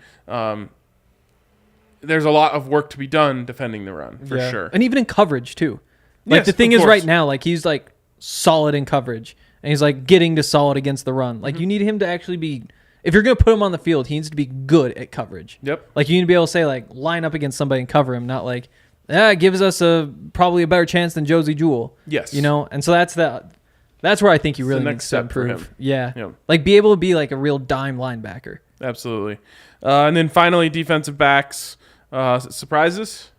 There's a lot of work to be done defending the run for sure, And even in coverage too. Like Yes, the thing of is course. right now, like he's like solid in coverage and he's like getting to solid against the run. Like you need him to actually be, if you're going to put him on the field, he needs to be good at coverage. Yep. Like you need to be able to say like line up against somebody and cover him, not like, it gives us probably a better chance than Josie Jewell. Yes. And so that's where I think he really the needs next to step for improve. him. Yeah. Yep. Like be able to be like a real dime linebacker. Absolutely. And then finally, defensive backs. Surprises?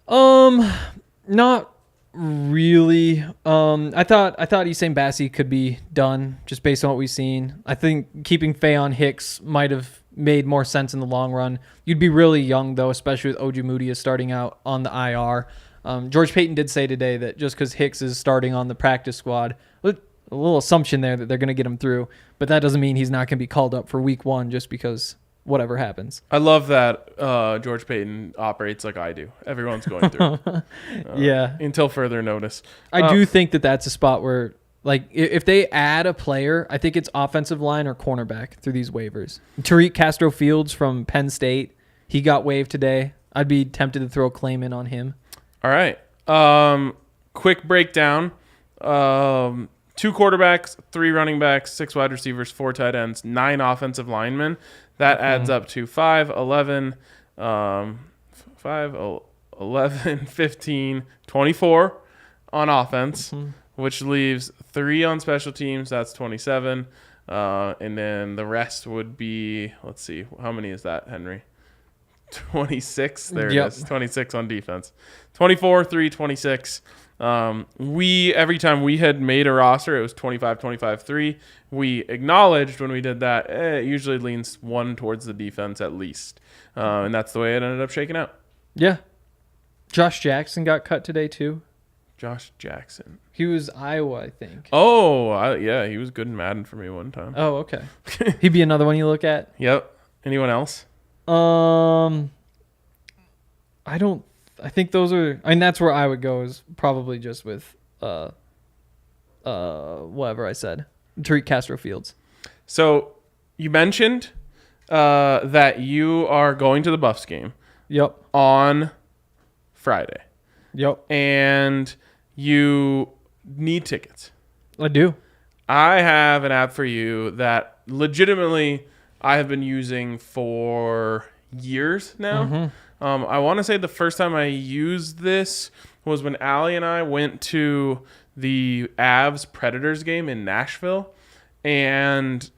Not really. I thought Usain Bassi could be done just based on what we've seen. I think keeping Fayon Hicks might have made more sense in the long run. You'd be really young though, especially with Ojemudia starting out on the IR. George Paton did say today that just because Hicks is starting on the practice squad, a little assumption there that they're going to get him through, but that doesn't mean he's not going to be called up for week 1 just because whatever happens. I love that George Paton operates like I do. Everyone's going through. Yeah. Until further notice. I do think that's a spot where, like, if they add a player, I think it's offensive line or cornerback through these waivers. Tariq Castro-Fields from Penn State, he got waived today. I'd be tempted to throw a claim in on him. All right. Quick breakdown. 2 quarterbacks, 3 running backs, 6 wide receivers, 4 tight ends, 9 offensive linemen. That adds up to 5, 11, 15, 24 on offense, which leaves 3 on special teams. That's 27. And then the rest would be, let's see, how many is that, Henry? 26. There it is. 26 on defense. 24, 3, 26. Every time we had made a roster, it was 25, 25, 3. We acknowledged when we did that, it usually leans 1 towards the defense at least. And that's the way it ended up shaking out. Yeah. Josh Jackson got cut today too. Josh Jackson. He was Iowa, I think. Oh, yeah, he was good in Madden for me one time. Oh, okay. He'd be another one you look at. Yep. Anyone else? I think those are, that's where I would go, is probably just with whatever I said. Tariq Castro-Fields. So you mentioned that you are going to the Buffs game. Yep. On Friday. Yep. And you need tickets. I do. I have an app for you that legitimately I have been using for years now. I want to say the first time I used this was when Allie and I went to the Avs Predators game in Nashville, and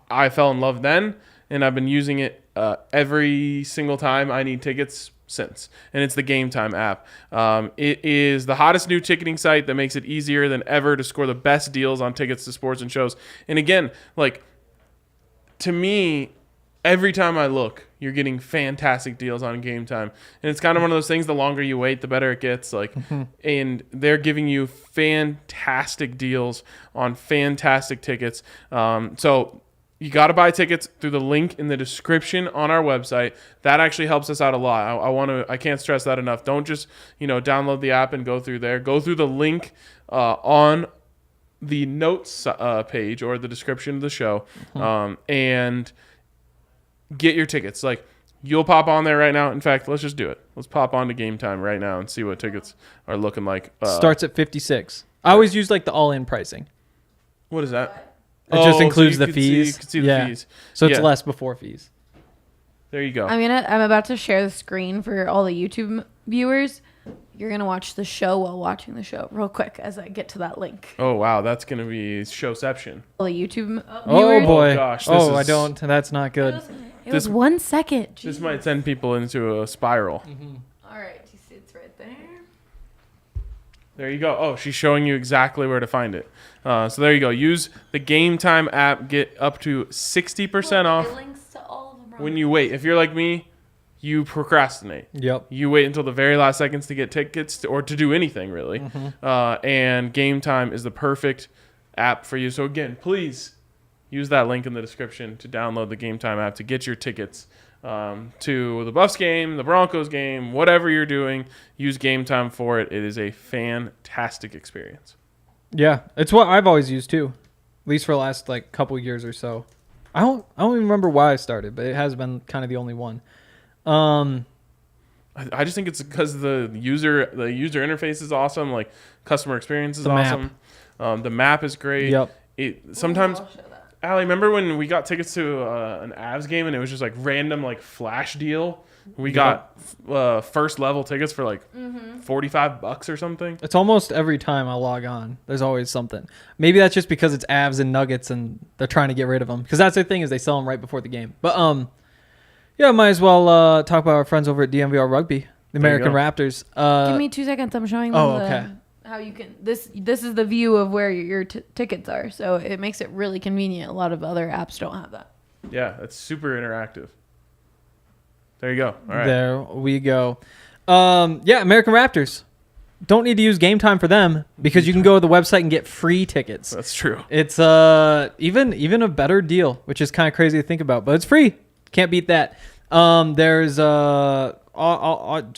I fell in love then, and I've been using it every single time I need tickets since. And it's the Gametime app. It is the hottest new ticketing site that makes it easier than ever to score the best deals on tickets to sports and shows. And again, like, to me, every time I look, you're getting fantastic deals on Gametime. And it's kind of one of those things, the longer you wait, the better it gets. Like, and they're giving you fantastic deals on fantastic tickets. So you got to buy tickets through the link in the description on our website. That actually helps us out a lot. I can't stress that enough. Don't just, download the app and go through there. Go through the link on the notes page or the description of the show, and get your tickets. Like, you'll pop on there right now. In fact, let's just do it. Let's pop on to Gametime right now and see what tickets are looking like. Starts at $56. I always use like the all-in pricing. What is that? It just includes so the fees. You can see the fees. So it's less before fees. There you go. I'm about to share the screen for all the YouTube viewers. You're gonna watch the show while watching the show, real quick, as I get to that link. Oh wow, that's gonna be showception. All the YouTube viewers. Oh boy! Oh, gosh, I don't. That's not good. It was 1 second. Jeez. This might send people into a spiral. All right, you see it's right there. There you go. Oh, she's showing you exactly where to find it. So there you go. Use the Gametime app. Get up to 60% off. It links to all of them. When you wait. If you're like me, you procrastinate. Yep. You wait until the very last seconds to get tickets or to do anything, really. And Gametime is the perfect app for you. So, again, please use that link in the description to download the Gametime app to get your tickets to the Buffs game, the Broncos game, whatever you're doing. Use Gametime for it. It is a fantastic experience. Yeah, it's what I've always used too, at least for the last like couple years or so. I don't even remember why I started, but it has been kind of the only one. I just think it's because the user interface is awesome. Like customer experience is awesome. The map is great. Yep. Sometimes, Allie, remember when we got tickets to an Avs game and it was just like random like flash deal? We got first level tickets for like $45 or something. It's almost every time I log on. There's always something. Maybe that's just because it's Avs and Nuggets and they're trying to get rid of them. Because that's the thing is they sell them right before the game. But yeah, might as well talk about our friends over at DNVR Rugby, the American Raptors. Give me 2 seconds. I'm showing them how you can. This is the view of where your tickets are. So it makes it really convenient. A lot of other apps don't have that. Yeah, it's super interactive. There you go. All right. There we go. Yeah, American Raptors. Don't need to use Gametime for them because you can go to the website and get free tickets. That's true. It's even a better deal, which is kind of crazy to think about, but it's free. Can't beat that. There's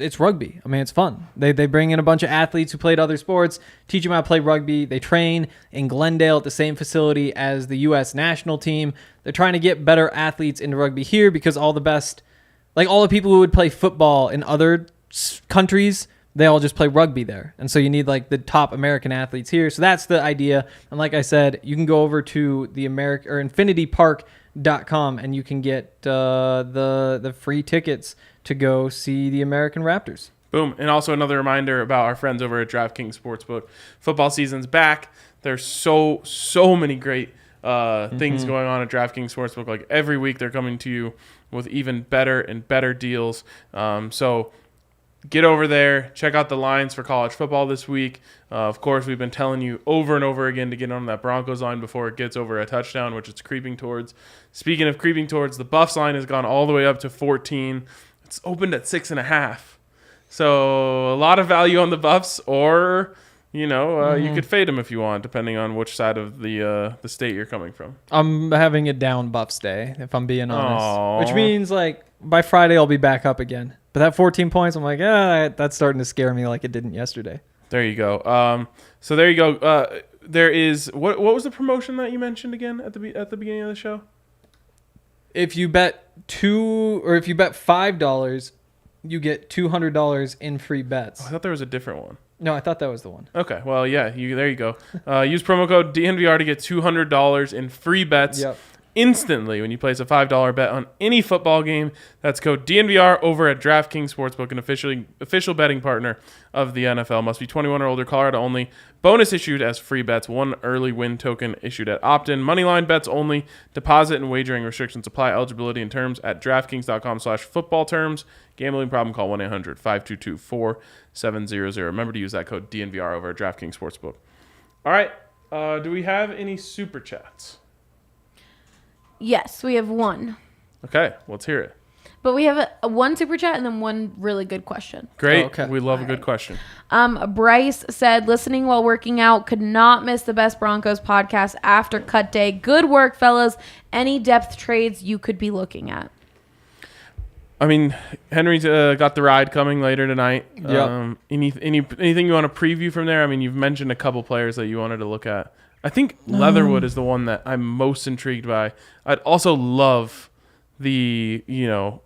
it's rugby. I mean, it's fun. They bring in a bunch of athletes who played other sports, teach them how to play rugby. They train in Glendale at the same facility as the U.S. national team. They're trying to get better athletes into rugby here because all the best, like all the people who would play football in other countries, they all just play rugby there. And so you need like the top American athletes here. So that's the idea. And like I said, you can go over to the infinitypark.com and you can get the free tickets to go see the American Raptors. Boom. And also another reminder about our friends over at DraftKings Sportsbook. Football season's back. There's so many great things going on at DraftKings Sportsbook. Like every week they're coming to you with even better and better deals. So get over there. Check out the lines for college football this week. Of course, we've been telling you over and over again to get on that Broncos line before it gets over a touchdown, which it's creeping towards. Speaking of creeping towards, the Buffs line has gone all the way up to 14. It's opened at 6.5. So a lot of value on the Buffs, or you could fade them if you want, depending on which side of the state you're coming from. I'm having a down Buffs day, if I'm being honest. Aww. Which means like by Friday I'll be back up again. But that 14 points, I'm like, that's starting to scare me like it didn't yesterday. There you go. So there you go. There is what was the promotion that you mentioned again at the beginning of the show? If you bet $5, you get $200 in free bets. Oh, I thought there was a different one. No, I thought that was the one. Okay, well, yeah, there you go. Use promo code DNVR to get $200 in free bets instantly when you place a $5 bet on any football game. That's code DNVR over at DraftKings Sportsbook, an official betting partner of the NFL. Must be 21 or older, Colorado only. Bonus issued as free bets. One early win token issued at opt-in. Moneyline bets only. Deposit and wagering restrictions apply. Eligibility and terms at DraftKings.com/football terms. Gambling problem, call 1-800-522-4700. Remember to use that code DNVR over at DraftKings Sportsbook. All right. Do we have any super chats? Yes, we have one. Okay, let's hear it. But we have one super chat and then one really good question. Great. Oh, okay. We love a good question. Bryce said, listening while working out, could not miss the Best Broncos podcast after cut day. Good work, fellas. Any depth trades you could be looking at? I mean, Henry's got the ride coming later tonight. Yep. Anything you want to preview from there? I mean, you've mentioned a couple players that you wanted to look at. I think Leatherwood is the one that I'm most intrigued by. I'd also love the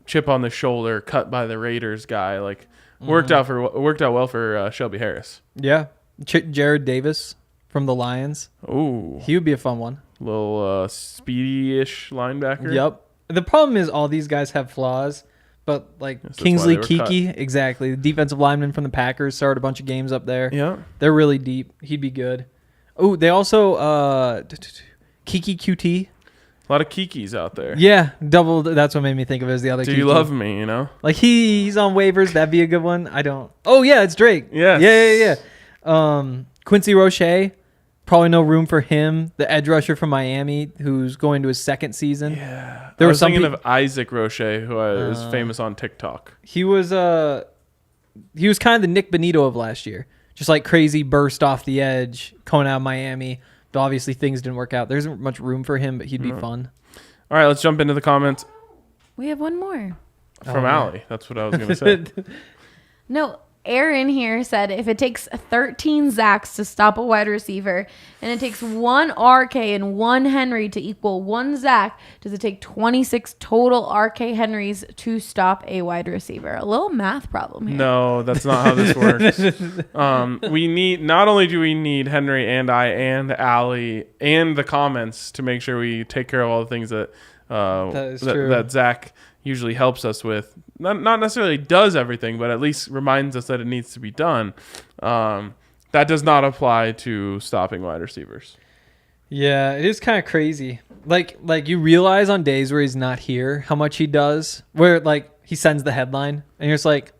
chip on the shoulder cut by the Raiders guy. Like worked out well for Shelby Harris. Yeah, Jared Davis from the Lions. Ooh, He would be a fun one. little speedy-ish linebacker. Yep. The problem is all these guys have flaws, but like Yes, that's Kingsley why they were Keke, exactly. The defensive lineman from the Packers started a bunch of games up there. Yeah. They're really deep. He'd be good. Oh, they also Keke QT. A lot of Kikis out there. Yeah, double. That's what made me think of it as the other. Do Keke. you love me? You know. Like he's on waivers. That'd be a good one. I don't. Oh yeah, it's Drake. Yes. Yeah. Quincy Roche. Probably no room for him. The edge rusher from Miami, who's going to his second season. Yeah. There I was was thinking of Isaac Roche, who is famous on TikTok. He was kind of the Nick Benito of last year. Just like crazy burst off the edge coming out of Miami. But obviously things didn't work out. There isn't much room for him, but he'd be fun. All right, let's jump into the comments We have one more. from Allie. That's what I was going to say. No, Aaron here said if it takes 13 Zacks to stop a wide receiver and it takes 1 RK and 1 Henry to equal 1 Zack, does it take 26 total RK Henrys to stop a wide receiver? A little math problem here. No, that's not how this works. We need, not only do we need Henry and I and Allie and the comments to make sure we take care of all the things that that Zach usually helps us with. Not necessarily does everything, but at least reminds us that it needs to be done. That does not apply to stopping wide receivers. Yeah, it is kind of crazy. Like you realize on days where he's not here how much he does. Where like he sends the headline and you're just like,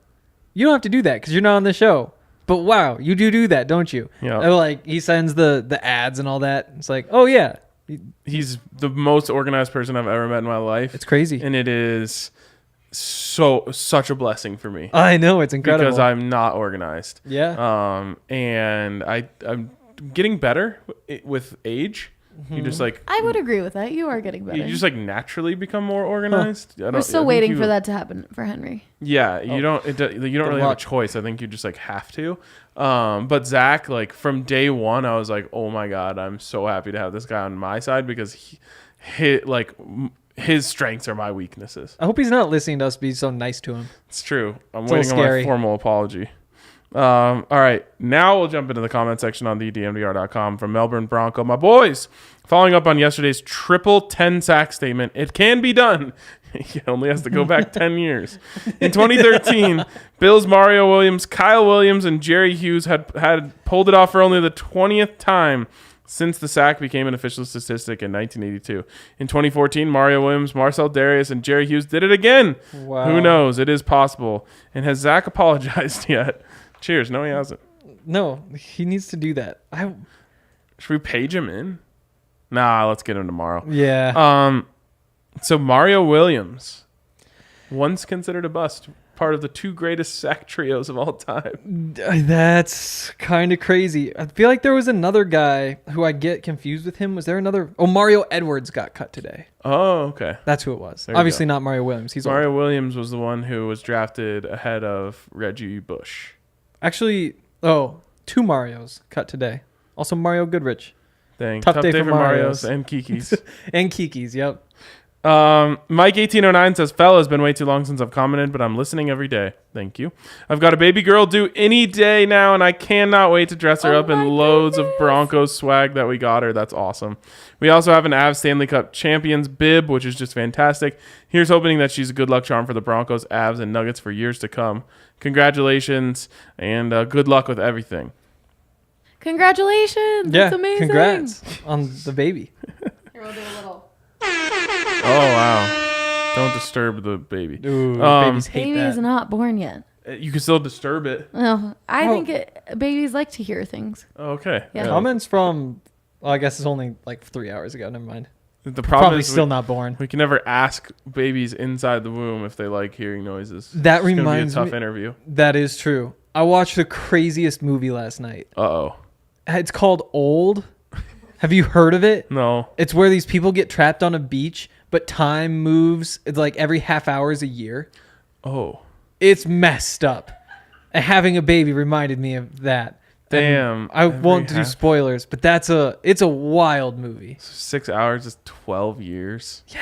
you don't have to do that because you're not on the show. But wow, you do that, don't you? Yeah. Like he sends the ads and all that. It's like, oh yeah, He's the most organized person I've ever met in my life. it's crazy. And it is such a blessing for me. I know, it's incredible. Because I'm not organized. Yeah. And I'm getting better with age. You just like I would agree with that. You are getting better. you just like naturally become more organized. We're still waiting for that to happen for Henry. Yeah, you don't really have a luck. choice. I think you just like have to. But Zach, like from day one, I was like, oh my god, I'm so happy to have this guy on my side because his strengths are my weaknesses. I hope he's not listening to us be so nice to him. It's true. I'm It's a waiting on little my scary. formal apology. All right, now we'll jump into the comment section on the DNVR.com from Melbourne Bronco. My boys, following up on yesterday's triple 10-sack statement, it can be done. He only has to go back 10 years. In 2013, Bills Mario Williams, Kyle Williams, and Jerry Hughes had pulled it off for only the 20th time since the sack became an official statistic in 1982. In 2014, Mario Williams, Marcel Darius, and Jerry Hughes did it again. Wow. Who knows? It is possible. And has Zach apologized yet? Cheers. No, he hasn't. No, he needs to do that. Should we page him in? Nah, let's get him tomorrow. Yeah. So Mario Williams, once considered a bust, part of the 2 greatest sack trios of all time. That's kind of crazy. I feel like there was another guy who I get confused with him. Was there another? Oh, Mario Edwards got cut today. Oh, okay. That's who it was. There you Obviously go. not Mario Williams. He's old. Mario Williams was the one who was drafted ahead of Reggie Bush. Actually, 2 Marios cut today. Also Mario Goodrich. Dang. Tough day for Marios Marios. and Kiki's. And Kiki's, yep. Mike1809 says, fella, it's been way too long since I've commented, but I'm listening every day. Thank you. I've got a baby girl due any day now, and I cannot wait to dress her up in loads of Broncos swag that we got her. That's awesome. We also have an Avs Stanley Cup Champions bib, which is just fantastic. Here's hoping that she's a good luck charm for the Broncos, Avs, and Nuggets for years to come. Congratulations, and good luck with everything. Congratulations. Yeah, That's amazing. congrats on the baby. Here, we'll do a little. Oh, wow. Don't disturb the baby. Ooh, babies hate Baby that. is not born yet. You can still disturb it. No, I Oh. think babies like to hear things. Okay. Yeah. Comments from, I guess it's only like 3 hours ago. Never mind. The problem Probably is still not born. we can never ask babies inside the womb if they like hearing noises. That It's gonna reminds be a tough me- interview. That is true. I watched the craziest movie last night. Uh-oh. It's called Old. Have you heard of it? No. It's where these people get trapped on a beach, but time moves. It's like every half hour is a year. Oh. It's messed up. And having a baby reminded me of that. Damn. I won't do spoilers, but it's a wild movie. 6 hours is 12 years. Yeah.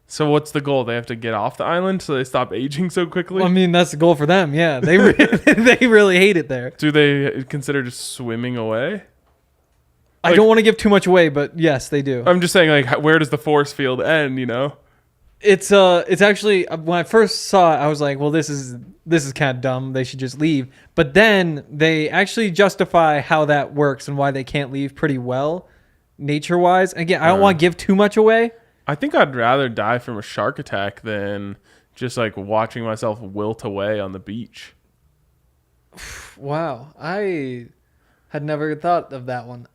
So what's the goal? They have to get off the island so they stop aging so quickly? I mean, that's the goal for them. Yeah, they they really hate it there. Do they consider just swimming away? I don't want to give too much away, but yes, they do. I'm just saying, like, where does the force field end, you know? It's actually when I first saw it, I was like, well, this is kind of dumb. They should just leave. But then they actually justify how that works and why they can't leave pretty well, nature-wise. Again, I don't want to give too much away. I think I'd rather die from a shark attack than just like watching myself wilt away on the beach. Wow, I had never thought of that one.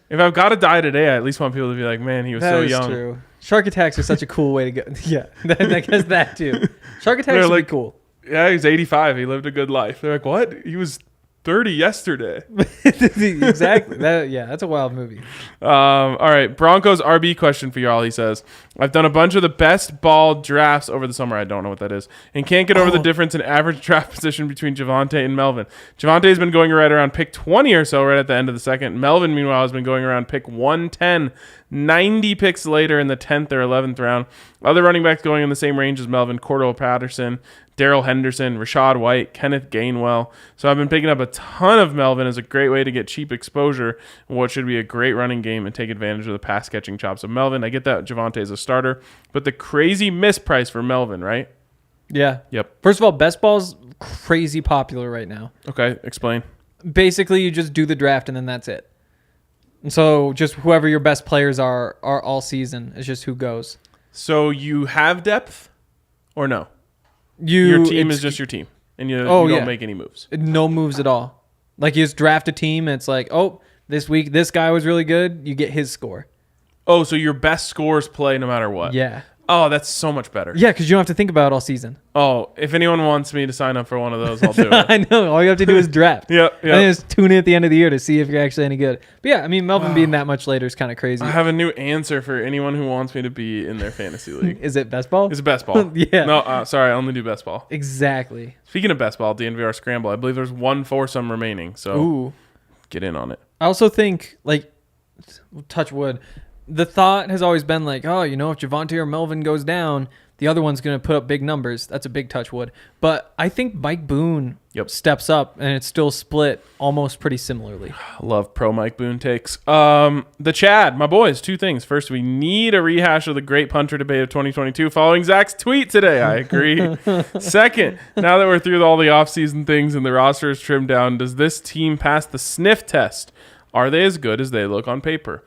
If I've got to die today, I at least want people to be like, man, he was so young. That is true. Shark attacks are such a cool way to go. Yeah, I guess that too. Shark attacks would be cool. Yeah, he's 85. He lived a good life. They're like, what? He was 30 yesterday. Exactly. That's a wild movie. All right. Broncos RB question for y'all. He says, I've done a bunch of the best ball drafts over the summer. I don't know what that is. And can't get over the difference in average draft position between Javonte and Melvin. Javonte has been going right around pick 20 or so right at the end of the second. Melvin, meanwhile, has been going around pick 110, 90 picks later in the 10th or 11th round. Other running backs going in the same range as Melvin, Cordell Patterson, Darrell Henderson, Rashad White, Kenneth Gainwell. So I've been picking up a ton of Melvin as a great way to get cheap exposure in what should be a great running game and take advantage of the pass-catching chops of Melvin. I get that Javonte is a starter, but the crazy misprice for Melvin, right? Yeah. Yep. First of all, best ball's crazy popular right now. Okay, explain. Basically, you just do the draft and then that's it. And so just whoever your best players are all season is just who goes. So you have depth or no? Your team is just your team, and you don't make any moves. No moves at all. Like, you just draft a team, and it's like, oh, this week this guy was really good. You get his score. Oh, so your best scores play no matter what. Yeah. Oh, that's so much better. Yeah, because you don't have to think about it all season. Oh, if anyone wants me to sign up for one of those, I'll do it. I know. All you have to do is draft. Yep. And then just tune in at the end of the year to see if you're actually any good. But yeah, I mean, Melvin being that much later is kind of crazy. I have a new answer for anyone who wants me to be in their fantasy league. Is it best ball? It's best ball. Yeah. No, sorry, I only do best ball. Exactly. Speaking of best ball, DNVR Scramble, I believe there's one foursome remaining, so get in on it. I also think, like, touch wood, the thought has always been like, oh, if Javonte or Melvin goes down, the other one's going to put up big numbers. That's a big touch wood. But I think Mike Boone steps up, and it's still split almost pretty similarly. Love pro Mike Boone takes. The Chad, my boys, two things. First, we need a rehash of the great punter debate of 2022 following Zach's tweet today. I agree. Second, now that we're through all the offseason things and the roster is trimmed down, does this team pass the sniff test? Are they as good as they look on paper?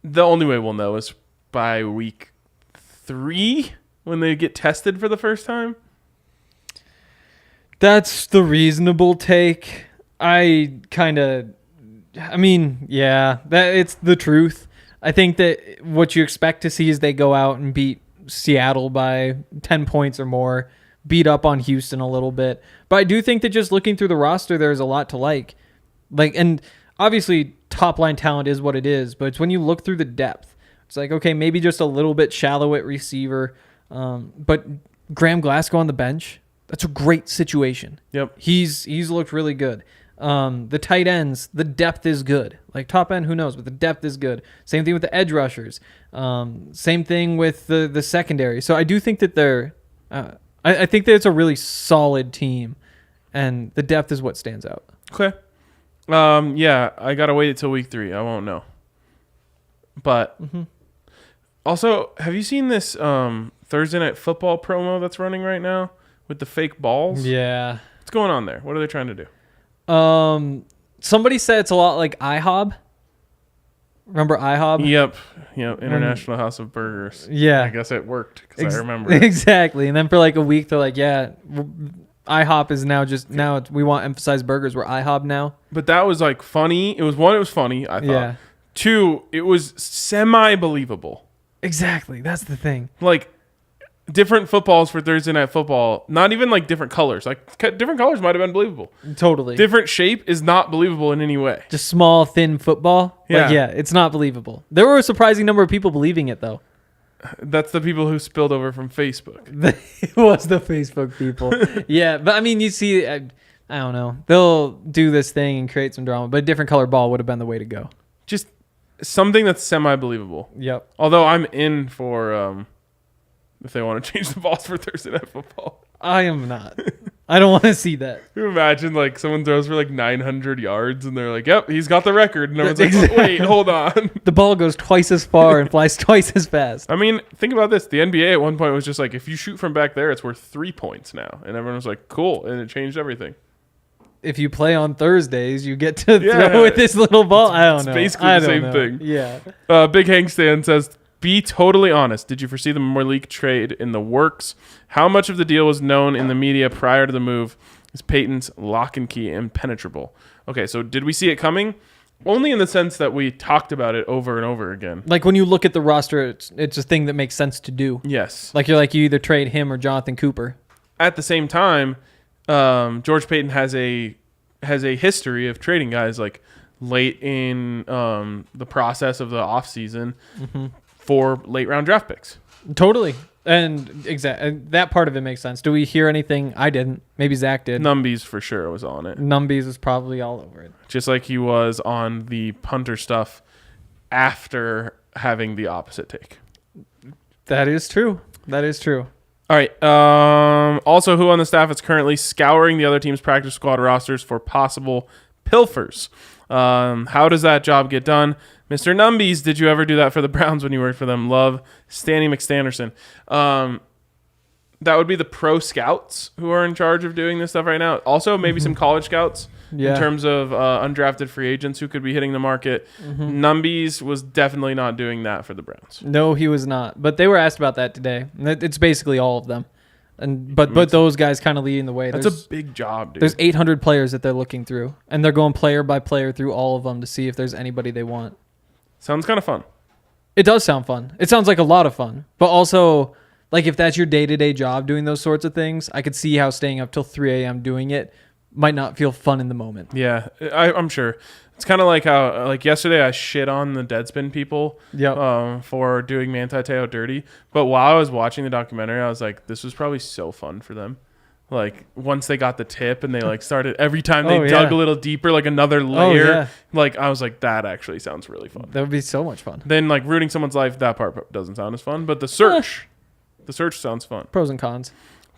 The only way we'll know is by week 3 when they get tested for the first time. That's the reasonable take. Yeah, it's the truth. I think that what you expect to see is they go out and beat Seattle by 10 points or more, beat up on Houston a little bit. But I do think that just looking through the roster, there's a lot to like. And obviously top line talent is what it is, but it's when you look through the depth, it's like, okay, maybe just a little bit shallow at receiver. But Graham Glasgow on the bench, that's a great situation. Yep. He's looked really good. The tight ends, the depth is good. Like top end, who knows, but the depth is good. Same thing with the edge rushers. Same thing with the secondary. So I do think that I think that it's a really solid team, and the depth is what stands out. Okay. Yeah, I gotta wait until week 3. I won't know. But also, have you seen this Thursday Night Football promo that's running right now with the fake balls? Yeah. What's going on there? What are they trying to do? Somebody said it's a lot like IHOB. Remember IHOB? Yep. International House of Burgers. Yeah. I guess it worked because I remember it. Exactly. And then for like a week, they're like, yeah, IHOP is now we want to emphasize burgers. We're IHOB now. But that was like funny. It was funny, I thought. Yeah. 2, it was semi-believable. Exactly. That's the thing. Like, different footballs for Thursday Night Football, not even like different colors. Like, different colors might have been believable. Totally. Different shape is not believable in any way. Just small, thin football. Yeah. Like, yeah, it's not believable. There were a surprising number of people believing it, though. That's the people who spilled over from Facebook. It was the Facebook people. Yeah, but I mean, you see, I don't know. They'll do this thing and create some drama, but a different color ball would have been the way to go. Just something that's semi-believable. Yep. Although I'm in for if they want to change the balls for Thursday Night Football. I am not. I don't want to see that. Can you imagine like someone throws for like 900 yards and they're like, "Yep, he's got the record." And everyone's like, "Wait, hold on." The ball goes twice as far and flies twice as fast. I mean, think about this. The NBA at one point was just like, if you shoot from back there, it's worth 3 points now. And everyone was like, cool. And it changed everything. If you play on Thursdays, you get to throw with this little ball. I don't know. It's basically the same thing. Yeah. Big Hank Stan says, be totally honest. Did you foresee the Malik trade in the works? How much of the deal was known in the media prior to the move? Is Paton's lock and key impenetrable? Okay, so did we see it coming? Only in the sense that we talked about it over and over again. Like when you look at the roster, it's a thing that makes sense to do. Yes. Like you either trade him or Jonathan Cooper. At the same time, George Paton has a history of trading guys like late in the process of the offseason for late round draft picks. Totally. And that part of it makes sense. Do we hear anything? I didn't. Maybe Zach did. Numbies for sure was on it. Numbies was probably all over it. Just like he was on the punter stuff after having the opposite take. That is true. All right. Also, who on the staff is currently scouring the other team's practice squad rosters for possible pilfers? How does that job get done? Mr. Numbies, did you ever do that for the Browns when you worked for them? Love, Stanley McStanderson. That would be the pro scouts who are in charge of doing this stuff right now. Also, maybe some college scouts in terms of undrafted free agents who could be hitting the market. Numbies was definitely not doing that for the Browns. No, he was not. But they were asked about that today. It's basically all of them. But those guys kind of leading the way. That's a big job, dude. There's 800 players that they're looking through, and they're going player by player through all of them to see if there's anybody they want. Sounds kind of fun. It does sound fun. It sounds like a lot of fun. But also, like if that's your day-to-day job doing those sorts of things, I could see how staying up till 3 a.m. doing it might not feel fun in the moment. Yeah, I'm sure. It's kind of like how, like yesterday, I shit on the Deadspin people for doing Manti Te'o dirty. But while I was watching the documentary, I was like, this was probably so fun for them. Like once they got the tip and they like started every time they dug a little deeper, like another layer. Like I was like, that actually sounds really fun. That would be so much fun. Then like rooting someone's life, that part doesn't sound as fun. But the search sounds fun. Pros and cons.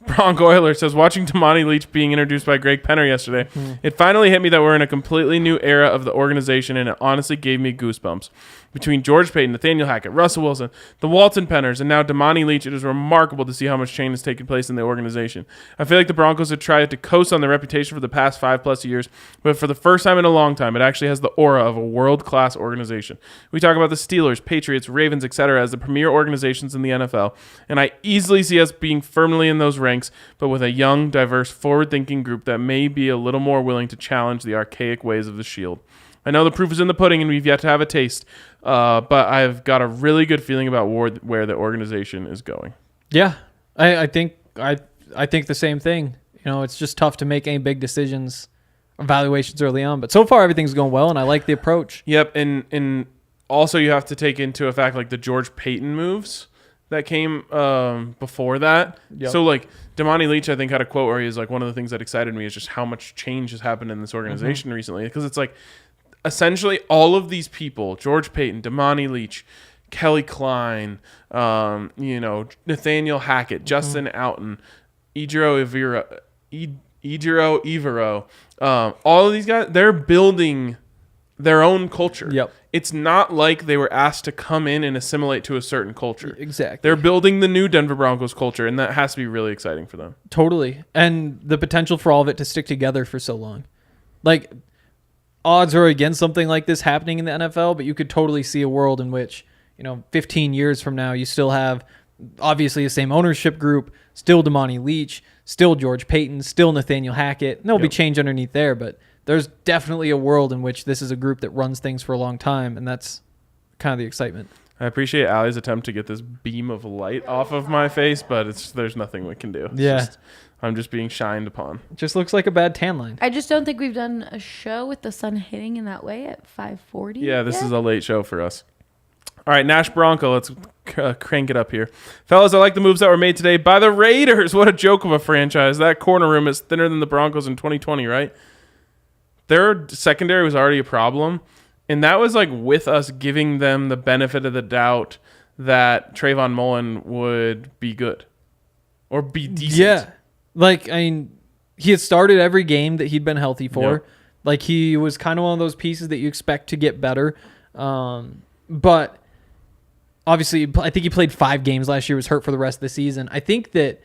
Bronco Oiler says, watching Damani Leach being introduced by Greg Penner yesterday, it finally hit me that we're in a completely new era of the organization, and it honestly gave me goosebumps. Between George Paton, Nathaniel Hackett, Russell Wilson, the Walton Penners, and now Damani Leach, it is remarkable to see how much change has taken place in the organization. I feel like the Broncos have tried to coast on their reputation for the past 5+ years, but for the first time in a long time, it actually has the aura of a world-class organization. We talk about the Steelers, Patriots, Ravens, etc. as the premier organizations in the NFL, and I easily see us being firmly in those ranks, but with a young, diverse, forward-thinking group that may be a little more willing to challenge the archaic ways of the Shield. I know the proof is in the pudding and we've yet to have a taste, but I've got a really good feeling about where the organization is going. Yeah, I think the same thing. You know, it's just tough to make any big decisions, evaluations early on. But so far, everything's going well, and I like the approach. Yep, and also you have to take into effect like the George Paton moves that came before that. Yep. So like Damani Leach, I think, had a quote where he was like, one of the things that excited me is just how much change has happened in this organization recently, because it's like essentially all of these people, George Paton, Damani Leach, Kelly Klein, Nathaniel Hackett, Justin Outen, Ejiro Evero, all of these guys, they're building their own culture. Yep. It's not like they were asked to come in and assimilate to a certain culture. Exactly. They're building the new Denver Broncos culture, and that has to be really exciting for them. Totally. And the potential for all of it to stick together for so long. Like, odds are against something like this happening in the NFL, but you could totally see a world in which, 15 years from now, you still have obviously the same ownership group, still Damani Leach, still George Paton, still Nathaniel Hackett. And there'll be change underneath there, but there's definitely a world in which this is a group that runs things for a long time, and that's kind of the excitement. I appreciate Allie's attempt to get this beam of light off of my face, but there's nothing we can do. I'm just being shined upon. It just looks like a bad tan line. I just don't think we've done a show with the sun hitting in that way at 5:40. Yeah, this is a late show for us. All right, Nash Bronco, let's crank it up here. Fellas, I like the moves that were made today by the Raiders. What a joke of a franchise. That corner room is thinner than the Broncos in 2020, right? Their secondary was already a problem, and that was like with us giving them the benefit of the doubt that Trayvon Mullen would be good or be decent. Yeah. Like, I mean, he had started every game that he'd been healthy for. Yep. Like, he was kind of one of those pieces that you expect to get better. But obviously, I think he played 5 games last year, was hurt for the rest of the season. I think that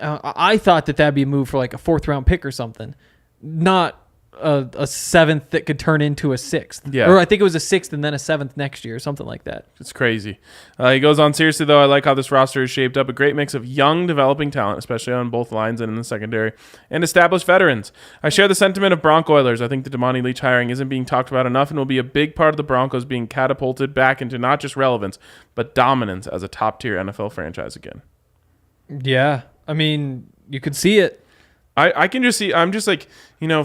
I thought that that'd be a move for like a 4th-round pick or something, not a 7th that could turn into a 6th. Yeah. Or I think it was a 6th and then a 7th next year or something like that. It's crazy. He goes on, seriously, though, I like how this roster is shaped up. A great mix of young, developing talent, especially on both lines and in the secondary, and established veterans. I share the sentiment of Bronco Oilers. I think the Damani Leach hiring isn't being talked about enough and will be a big part of the Broncos being catapulted back into not just relevance, but dominance as a top-tier NFL franchise again. Yeah. I mean, you could see it. I can just see, I'm just like,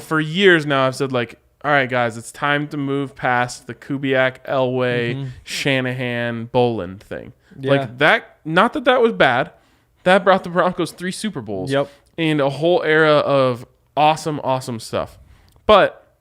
for years now I've said like, all right, guys, it's time to move past the Kubiak, Elway, Shanahan, Boland thing. Yeah. Like that, not that that was bad. That brought the Broncos 3 Super Bowls. Yep. And a whole era of awesome, awesome stuff. But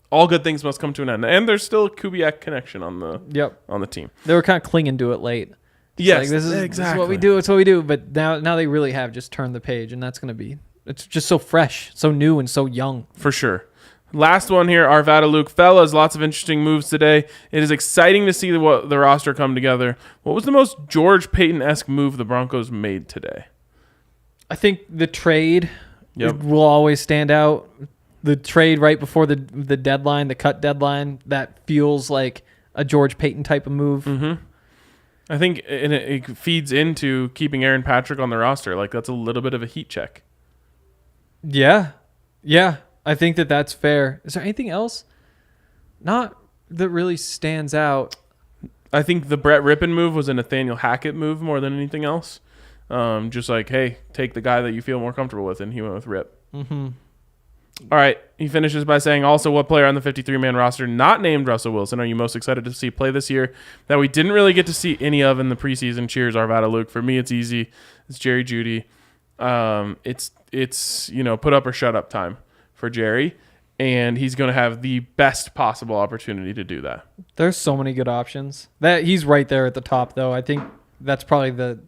all good things must come to an end. And there's still a Kubiak connection on the team. They were kind of clinging to it late. Yes, like, this is what we do. It's what we do. But now they really have just turned the page, and that's going to be. It's just so fresh, so new, and so young. For sure. Last one here, Arvada Luke. Fellas, lots of interesting moves today. It is exciting to see the roster come together. What was the most George Payton-esque move the Broncos made today? I think the trade Yep. will always stand out. The trade right before the deadline, the cut deadline, that feels like a George Payton type of move. Mm-hmm. I think it feeds into keeping Aaron Patrick on the roster. Like, that's a little bit of a heat check. Yeah. I think that's fair. Is there anything else? Not that really stands out. I think the Brett Rypien move was a Nathaniel Hackett move more than anything else. Just like, hey, take the guy that you feel more comfortable with, and he went with Rip. Mm-hmm. All right, he finishes by saying, also, what player on the 53-man roster not named Russell Wilson are you most excited to see play this year that we didn't really get to see any of in the preseason? Cheers, Arvada Luke. For me, it's easy. It's Jerry Jeudy. It's put up or shut up time for Jerry, and he's going to have the best possible opportunity to do that. There's so many good options. That he's right there at the top, though. I think that's probably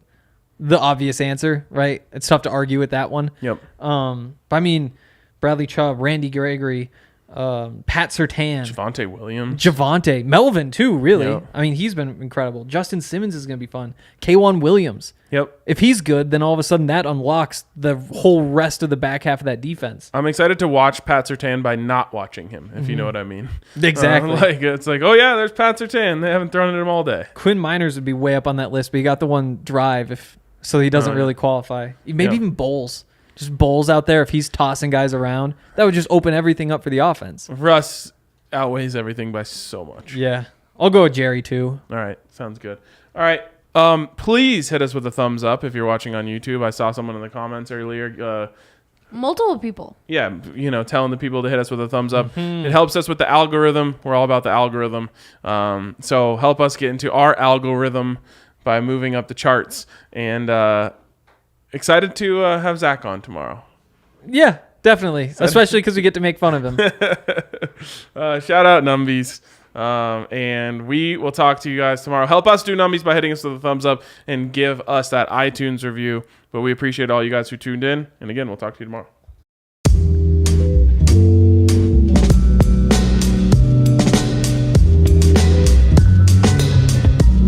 the obvious answer, right? It's tough to argue with that one. Yep. But I mean, Bradley Chubb, Randy Gregory, Pat Surtain, Javonte Williams. Javonte, Melvin too, really. Yep. I mean, he's been incredible. Justin Simmons is going to be fun. K1 Williams. Yep. If he's good, then all of a sudden that unlocks the whole rest of the back half of that defense. I'm excited to watch Pat Surtain by not watching him, if you know what I mean. Exactly. It's like, oh yeah, there's Pat Surtain. They haven't thrown at him all day. Quinn Miners would be way up on that list, but he got the one drive, so he doesn't really qualify. Maybe even Bowles. Just Bowles out there, if he's tossing guys around, that would just open everything up for the offense. Russ outweighs everything by so much. Yeah. I'll go with Jerry, too. All right. Sounds good. All right. Please hit us with a thumbs up if you're watching on YouTube. I saw someone in the comments earlier. Multiple people. Yeah, telling the people to hit us with a thumbs up. It helps us with the algorithm. We're all about the algorithm. So help us get into our algorithm by moving up the charts. And excited to have Zach on tomorrow. Yeah, definitely. Especially because we get to make fun of him. Shout out Numbies. And we will talk to you guys tomorrow. Help us do Numbies by hitting us with a thumbs up and give us that iTunes review. But we appreciate all you guys who tuned in. And again, we'll talk to you tomorrow.